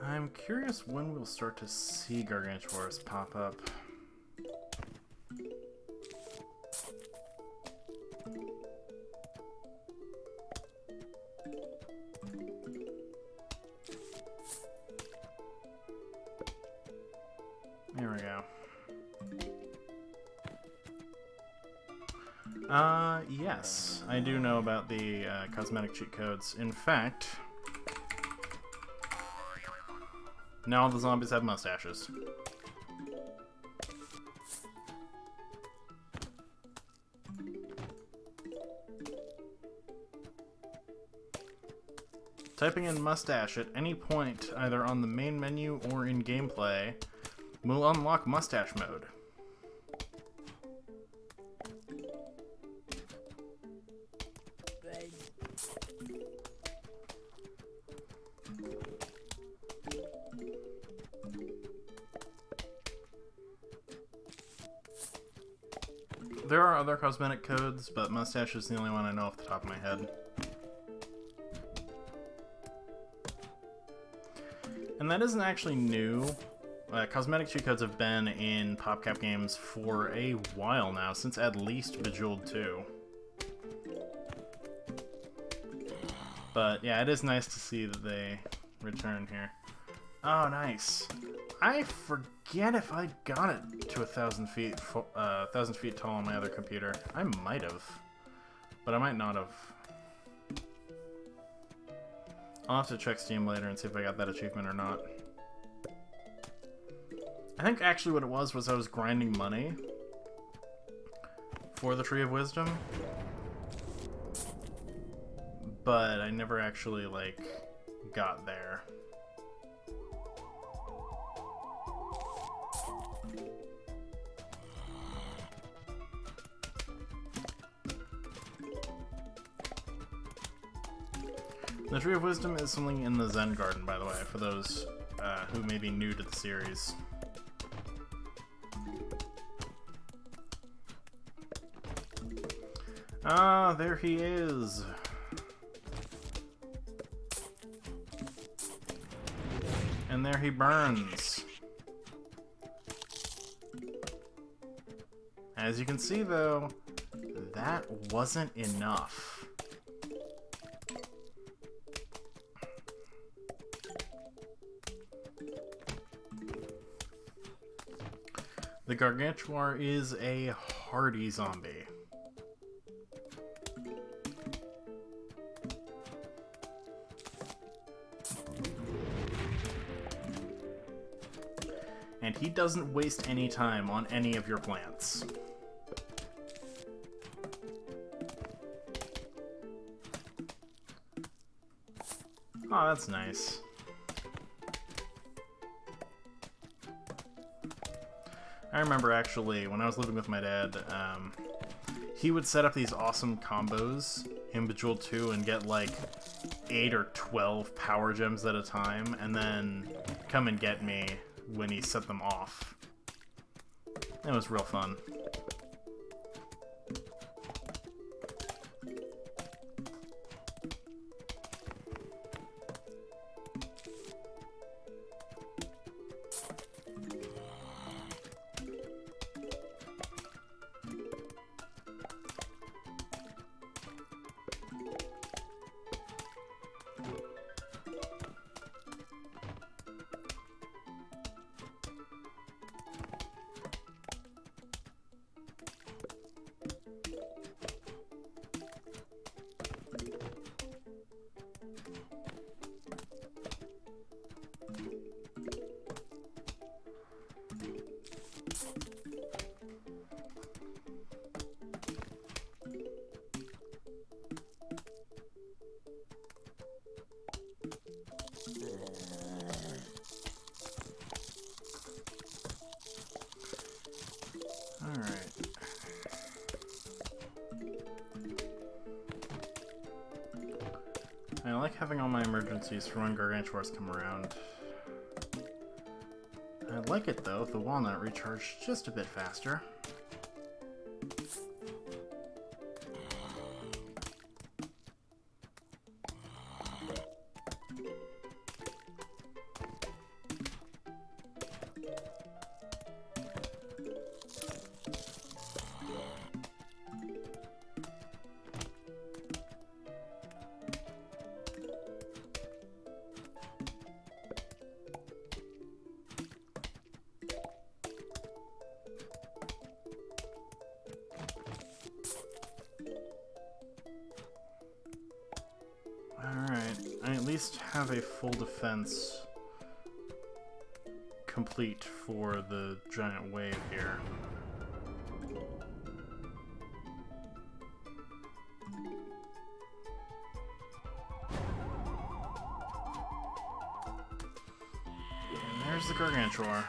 Speaker 1: I'm curious when we'll start to see Gargantuars pop up. There we go. Yes, I do know about the cosmetic cheat codes. In fact, now all the zombies have mustaches. Typing in mustache at any point, either on the main menu or in gameplay, will unlock mustache mode. There are other cosmetic codes, but mustache is the only one I know off the top of my head. And that isn't actually new. Cosmetic cheat codes have been in PopCap games for a while now, since at least Bejeweled 2. But yeah, it is nice to see that they return here. Oh, nice. I forget if I got it to 1,000 feet, 1,000 feet tall on my other computer. I might have, but I might not have. I'll have to check Steam later and see if I got that achievement or not. I think actually what it was I was grinding money for the Tree of Wisdom. but I never actually, like, got there. The Tree of Wisdom is something in the Zen Garden, by the way, for those who may be new to the series. Ah, there he is. And there he burns. As you can see, though, that wasn't enough. The Gargantuar is a hardy zombie. And he doesn't waste any time on any of your plants. Oh, that's nice. I remember actually, when I was living with my dad, he would set up these awesome combos in Bejeweled 2 and get like 8 or 12 power gems at a time, and then come and get me when he set them off. It was real fun. I like having all my emergencies for when Gargantuars come around. I'd like it though if the walnut recharged just a bit faster. Alright, I at least have a full defense complete for the giant wave here. And there's the Gargantuar.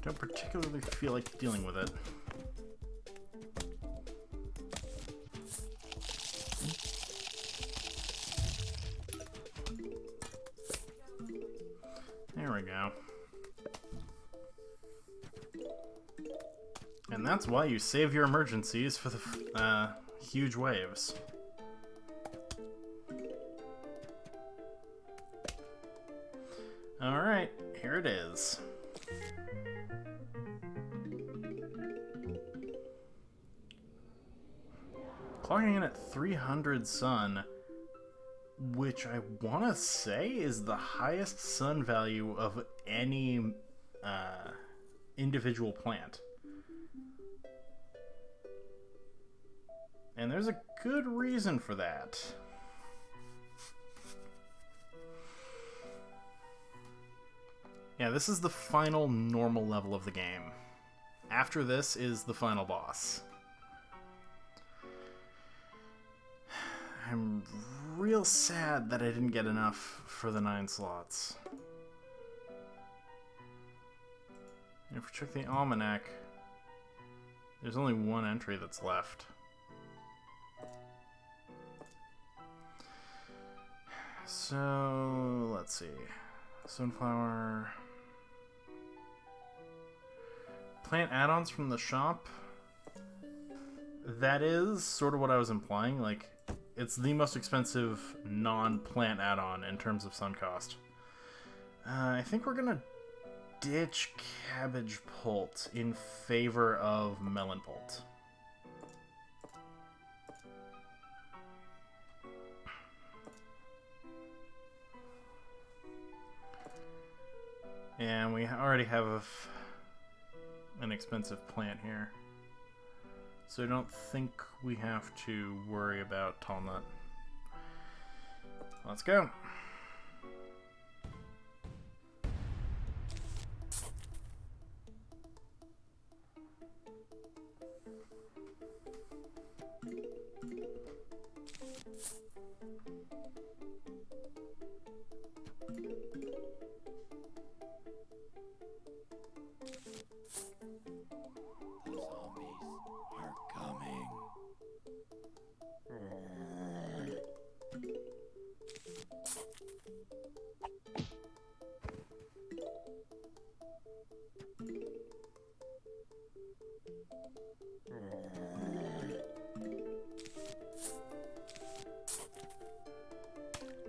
Speaker 1: Don't particularly feel like dealing with it. There we go. And that's why you save your emergencies for the huge waves. Alright, here it is. Clocking in at 300 sun, which I want to say is the highest sun value of any individual plant. And there's a good reason for that. Yeah, this is the final normal level of the game. After this is the final boss. I'm real sad that I didn't get enough for the 9 slots. If we check the almanac, there's only 1 entry that's left. So, let's see. Sunflower. Plant add-ons from the shop. That is sort of what I was implying. Like, it's the most expensive non-plant add-on in terms of sun cost. I think we're gonna ditch Cabbage Pult in favor of Melon Pult. And we already have an expensive plant here. So I don't think we have to worry about Tall Nut. Let's go.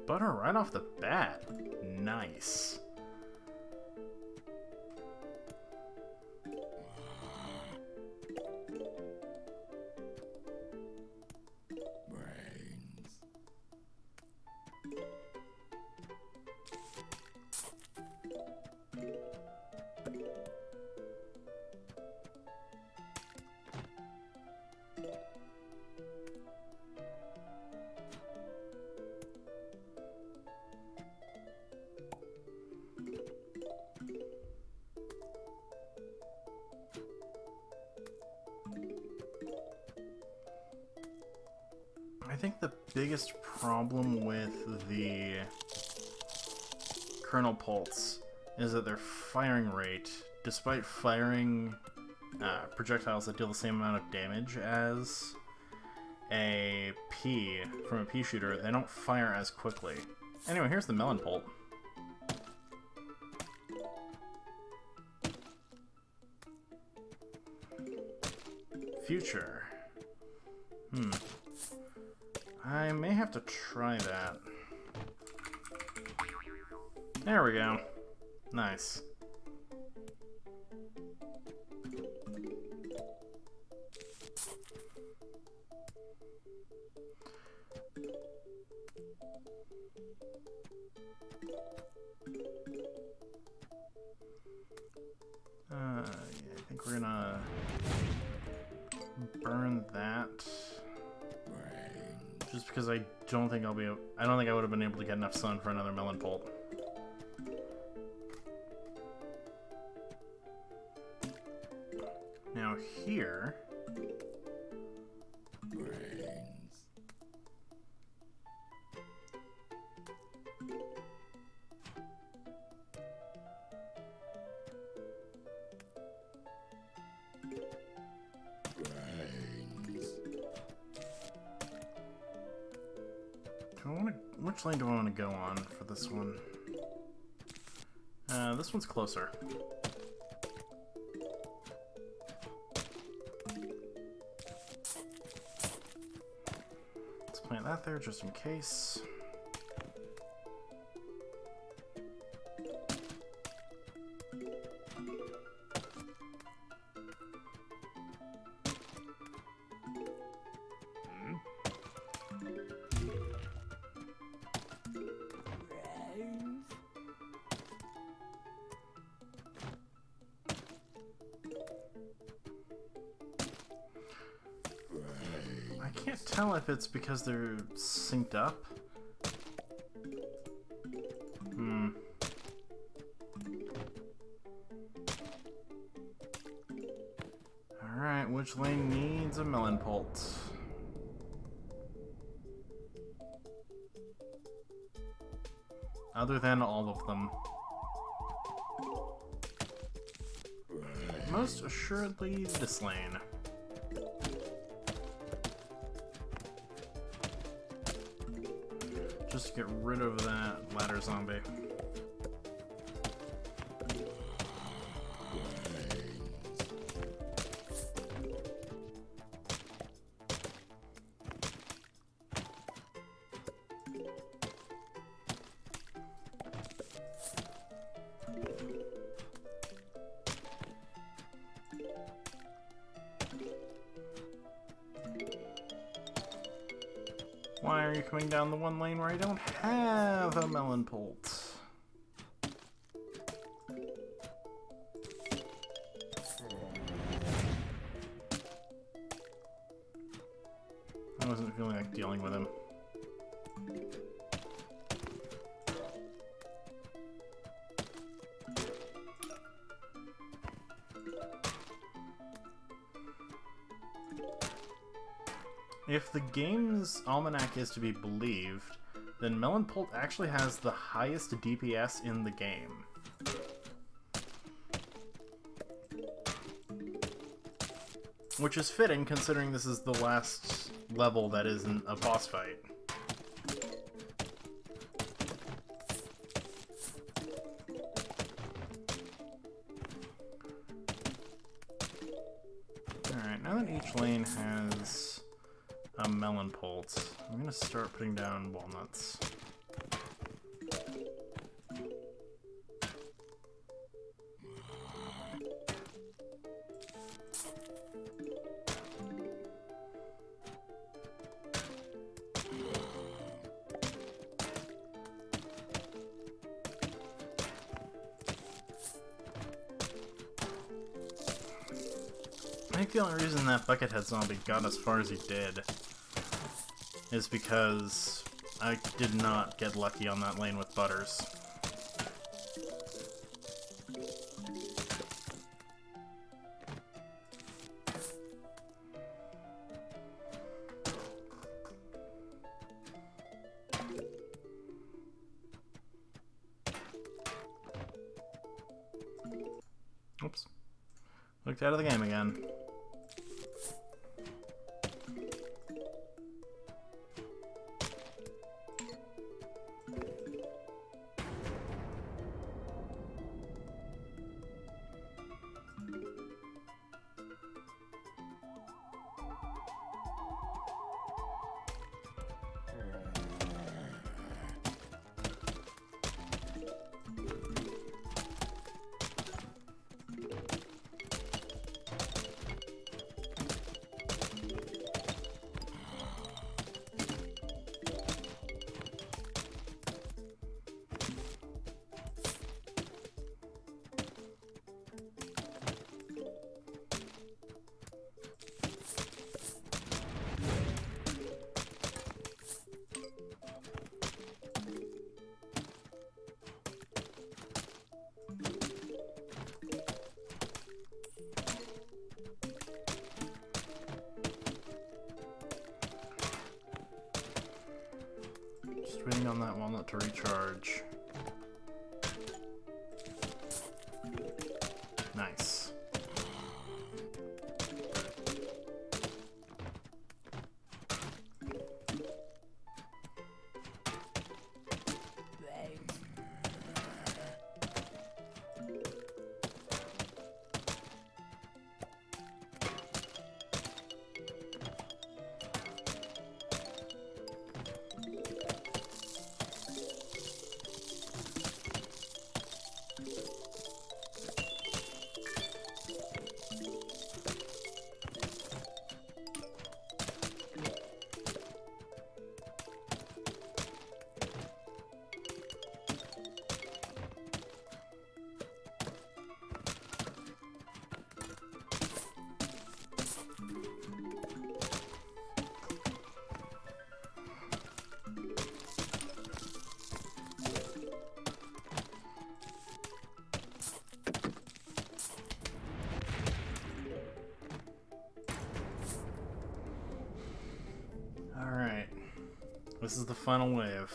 Speaker 1: Butter right off the bat. Nice.
Speaker 2: Brains.
Speaker 1: I think the biggest problem with the Kernel Pults is that their firing rate, despite firing projectiles that deal the same amount of damage as a pea from a pea shooter, they don't fire as quickly. Anyway, here's the Melon Pult. Future. I may have to try that. There we go. Nice. Yeah, I think we're gonna burn that. Just because I don't think I would have been able to get enough sun for another Melon Pult. Now here...
Speaker 2: Brains.
Speaker 1: Which lane do I want to go on for this one? This one's closer. Let's plant that there just in case. I can't tell if it's because they're synced up. Which lane needs a melon pult? Other than all of them. Most assuredly this lane. Just to get rid of that ladder zombie. Why are you coming down the one lane where I don't have a melon pult? I wasn't feeling like dealing with him. If the game's almanac is to be believed, then Melon Pult actually has the highest DPS in the game. Which is fitting, considering this is the last level that isn't a boss fight. Alright, now that each lane has a melon pult, I'm gonna start putting down walnuts. I think the only reason that Buckethead zombie got as far as he did is because I did not get lucky on that lane with Butters. Oops. Looked out of the game again. Just waiting on that walnut to recharge. Nice. Alright. This is the final wave.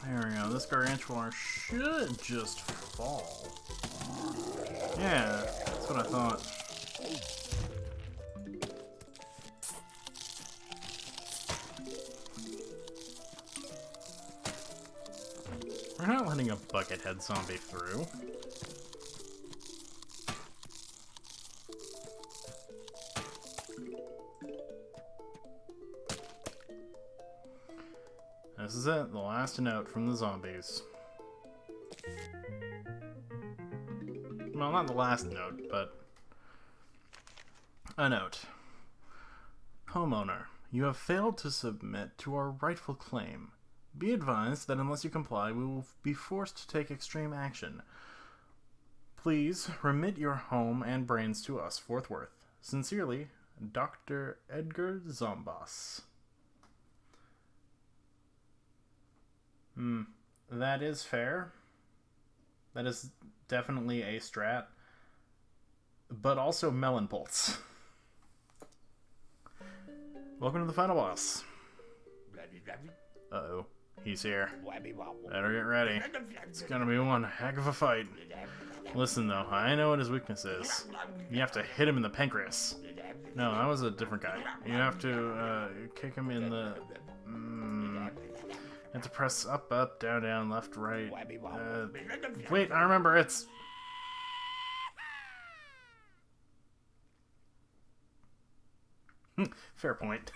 Speaker 1: There we go. This gargantuar should just fall. Yeah, that's what I thought. We're not letting a buckethead zombie through. This is it, the last note from the zombies. Well, not the last note, but a note. Homeowner, you have failed to submit to our rightful claim. Be advised that unless you comply, we will be forced to take extreme action. Please remit your home and brains to us forthwith. Sincerely, Dr. Edgar Zombas. That is fair. That is definitely a strat. But also melon bolts. Welcome to the final boss. Uh-oh. He's here. Better get ready. It's gonna be one heck of a fight. Listen though, I know what his weakness is. You have to hit him in the pancreas. No, that was a different guy. You have to kick him in the... You have to press up, up, down, down, left, right. Wait, I remember, it's... Fair point.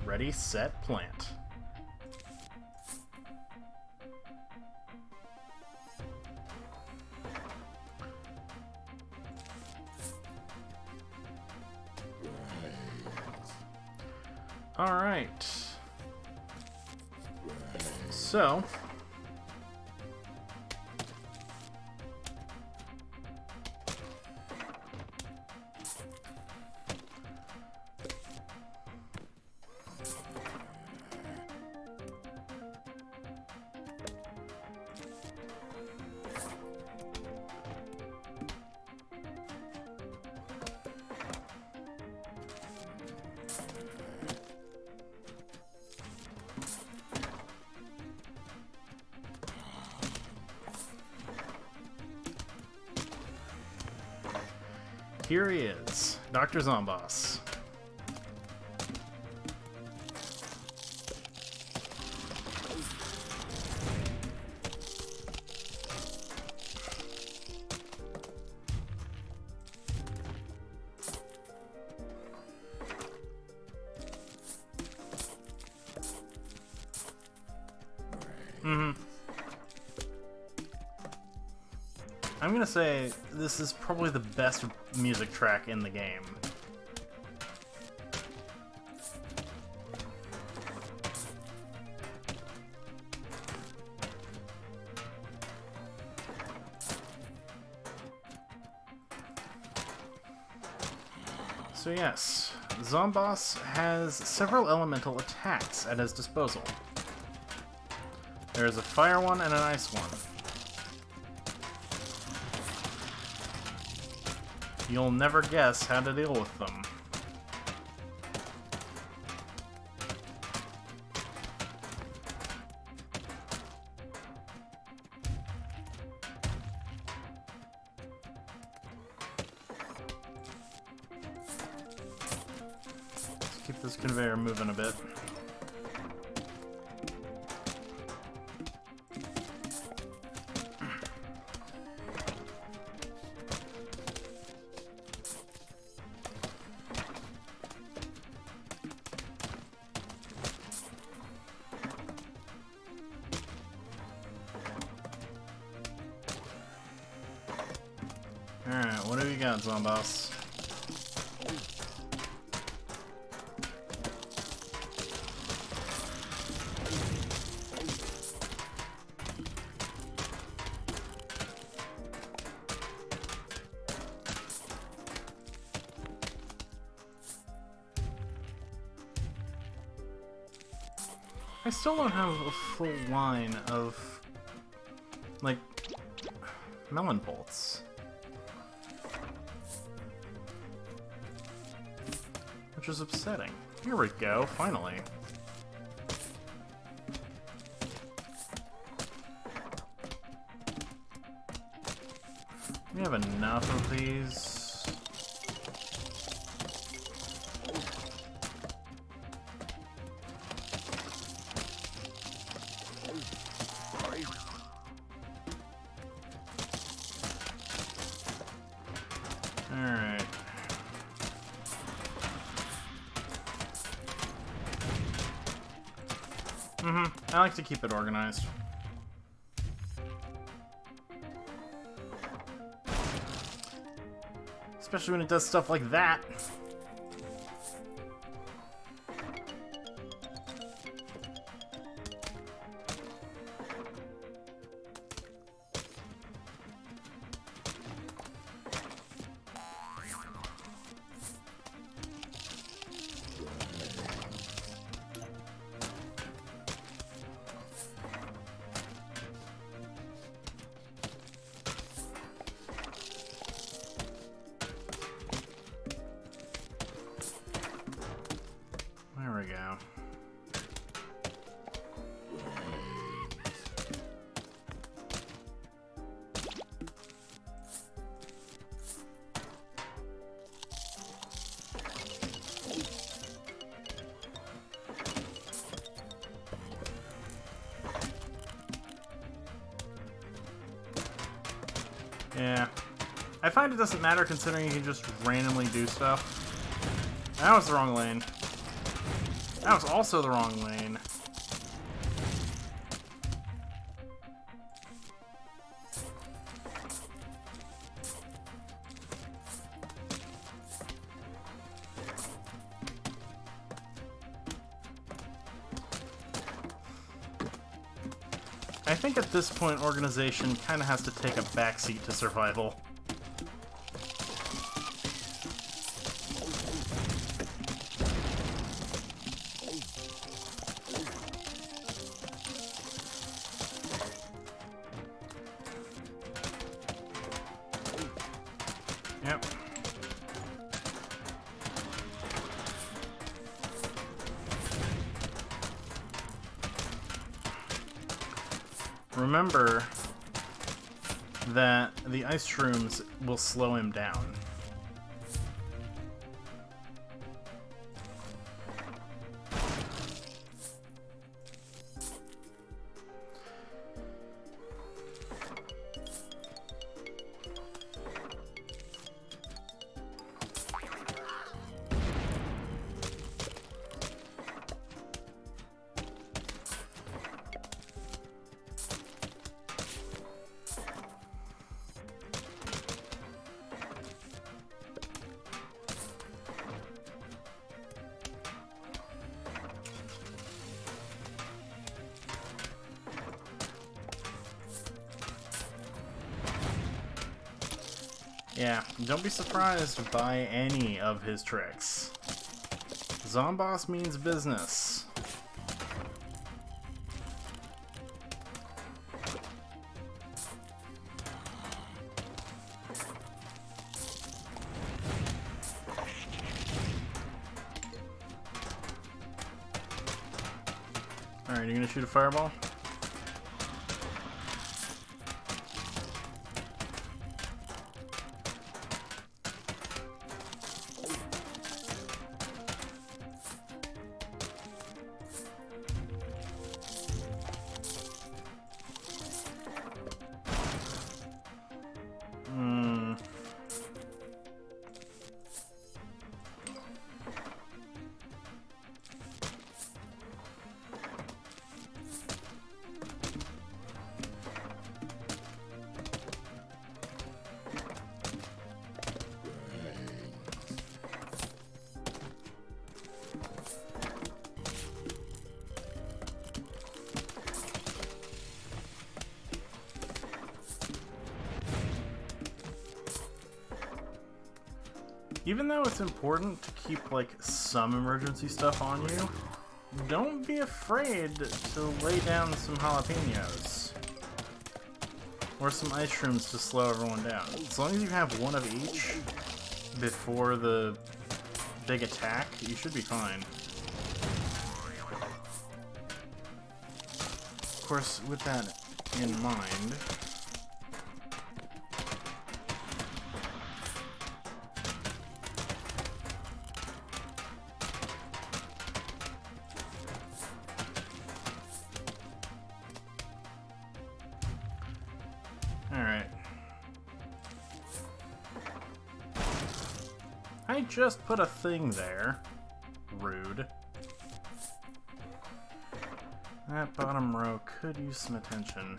Speaker 1: Ready, set, plant. All right. So, here he is, Dr. Zombas. I'm gonna say this is probably the best music track in the game. So yes, Zombas has several elemental attacks at his disposal. There is a fire one and an ice one. You'll never guess how to deal with them. Let's keep this conveyor moving a bit. got, Zomboss? I still don't have a full line of, like, melon bolts. Which is upsetting. Here we go, finally. We have enough of these. Alright. I like to keep it organized. Especially when it does stuff like that. There we go. Yeah. I find it doesn't matter considering you can just randomly do stuff. That was the wrong lane. That was also the wrong lane. I think at this point, organization kind of has to take a backseat to survival. Yep. Remember that the ice shrooms will slow him down. Yeah, don't be surprised by any of his tricks. Zomboss means business. Alright, you gonna shoot a fireball? Even though it's important to keep, like, some emergency stuff on you, don't be afraid to lay down some jalapenos. Or some ice shrooms to slow everyone down. As long as you have one of each before the big attack, you should be fine. Of course, with that in mind... Alright. I just put a thing there. Rude. That bottom row could use some attention.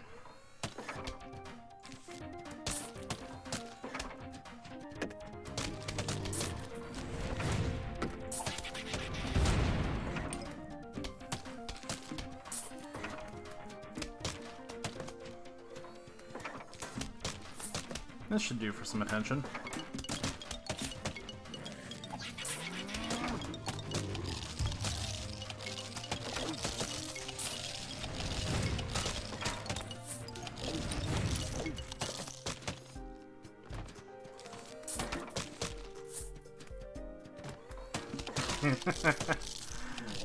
Speaker 1: This should do for some attention.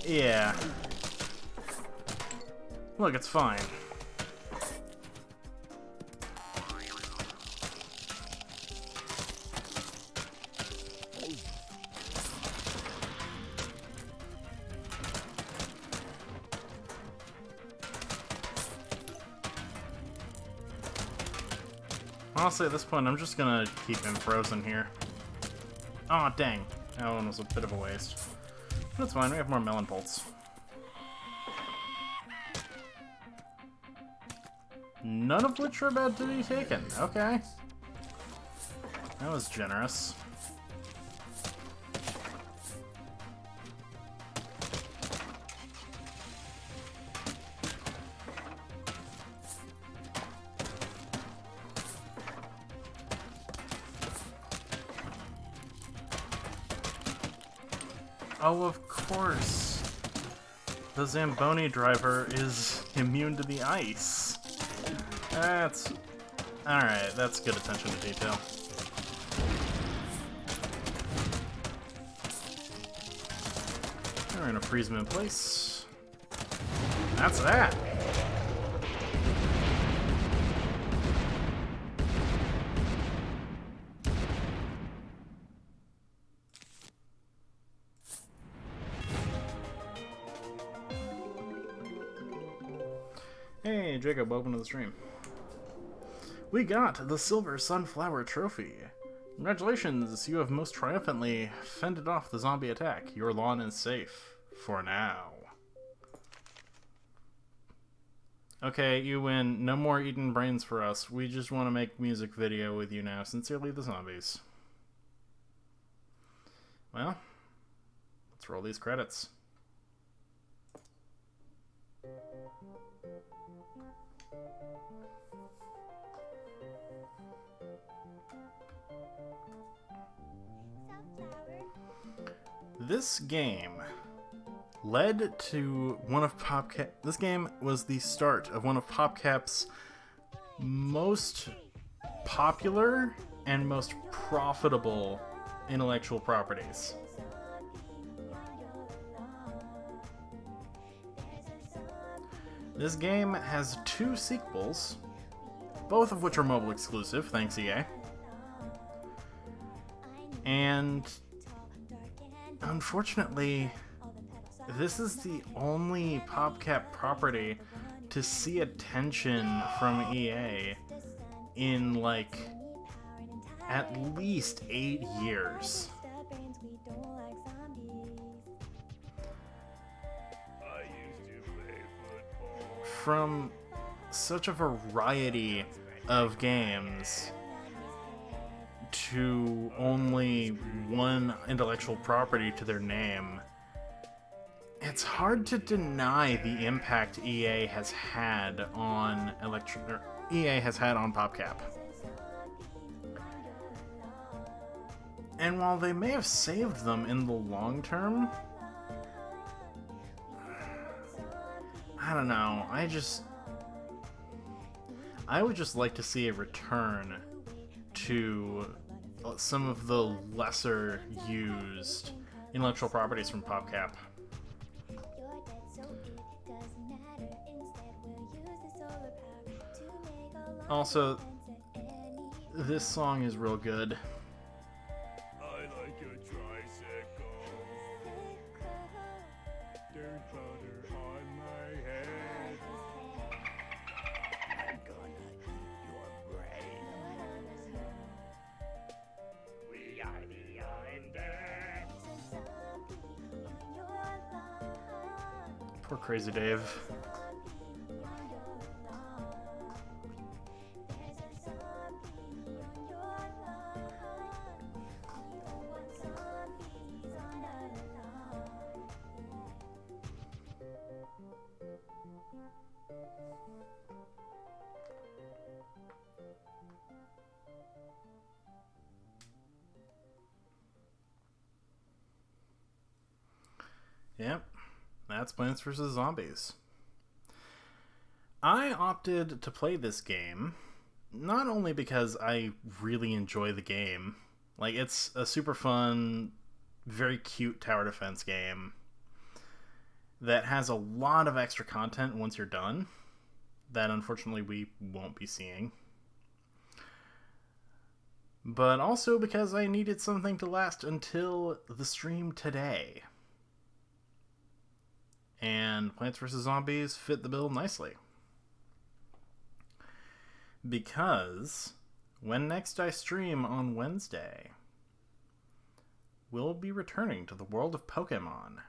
Speaker 1: Yeah. Look, it's fine. Honestly, at this point, I'm just gonna keep him frozen here. Aw, dang. That one was a bit of a waste. That's fine, we have more melon bolts. None of which are about to be taken. Okay. That was generous. Oh, of course. The Zamboni driver is immune to the ice. That's... Alright, that's good attention to detail. We're gonna freeze him in place. That's that! Hey, Jacob, welcome to the stream. We got the Silver Sunflower Trophy. Congratulations, you have most triumphantly fended off the zombie attack. Your lawn is safe. For now. Okay, you win. No more eating brains for us. We just want to make music video with you now. Sincerely, the zombies. Well, let's roll these credits. This game led to one of PopCap. This game was the start of one of PopCap's most popular and most profitable intellectual properties. This game has 2 sequels, both of which are mobile exclusive, thanks EA. And unfortunately, this is the only PopCap property to see attention from EA in, like, at least 8 years. From such a variety of games to only one intellectual property to their name, it's hard to deny the impact EA has had on PopCap. And while they may have saved them in the long term, I don't know. I would just like to see a return to some of the lesser used intellectual properties from PopCap. Also, this song is real good.
Speaker 2: I like your tricycle. Dirt butter on my head. I'm gonna eat your brain. We are the undead.
Speaker 1: Poor Crazy Dave. Yep, that's Plants vs. Zombies. I opted to play this game not only because I really enjoy the game, like it's a super fun, very cute tower defense game that has a lot of extra content once you're done that unfortunately we won't be seeing, but also because I needed something to last until the stream today. And Plants vs. Zombies fit the bill nicely. Because when next I stream on Wednesday, we'll be returning to the world of Pokemon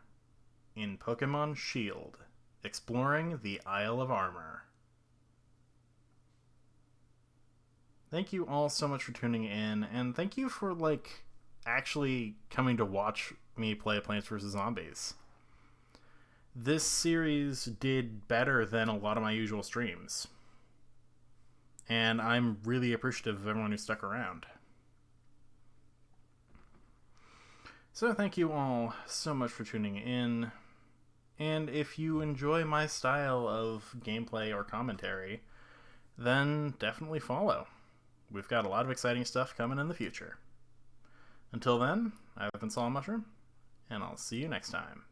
Speaker 1: in Pokemon Shield, exploring the Isle of Armor. Thank you all so much for tuning in, and thank you for, actually coming to watch me play Plants vs. Zombies. This series did better than a lot of my usual streams. And I'm really appreciative of everyone who stuck around. So thank you all so much for tuning in. And if you enjoy my style of gameplay or commentary, then definitely follow. We've got a lot of exciting stuff coming in the future. Until then, I've been Solid Mushroom, and I'll see you next time.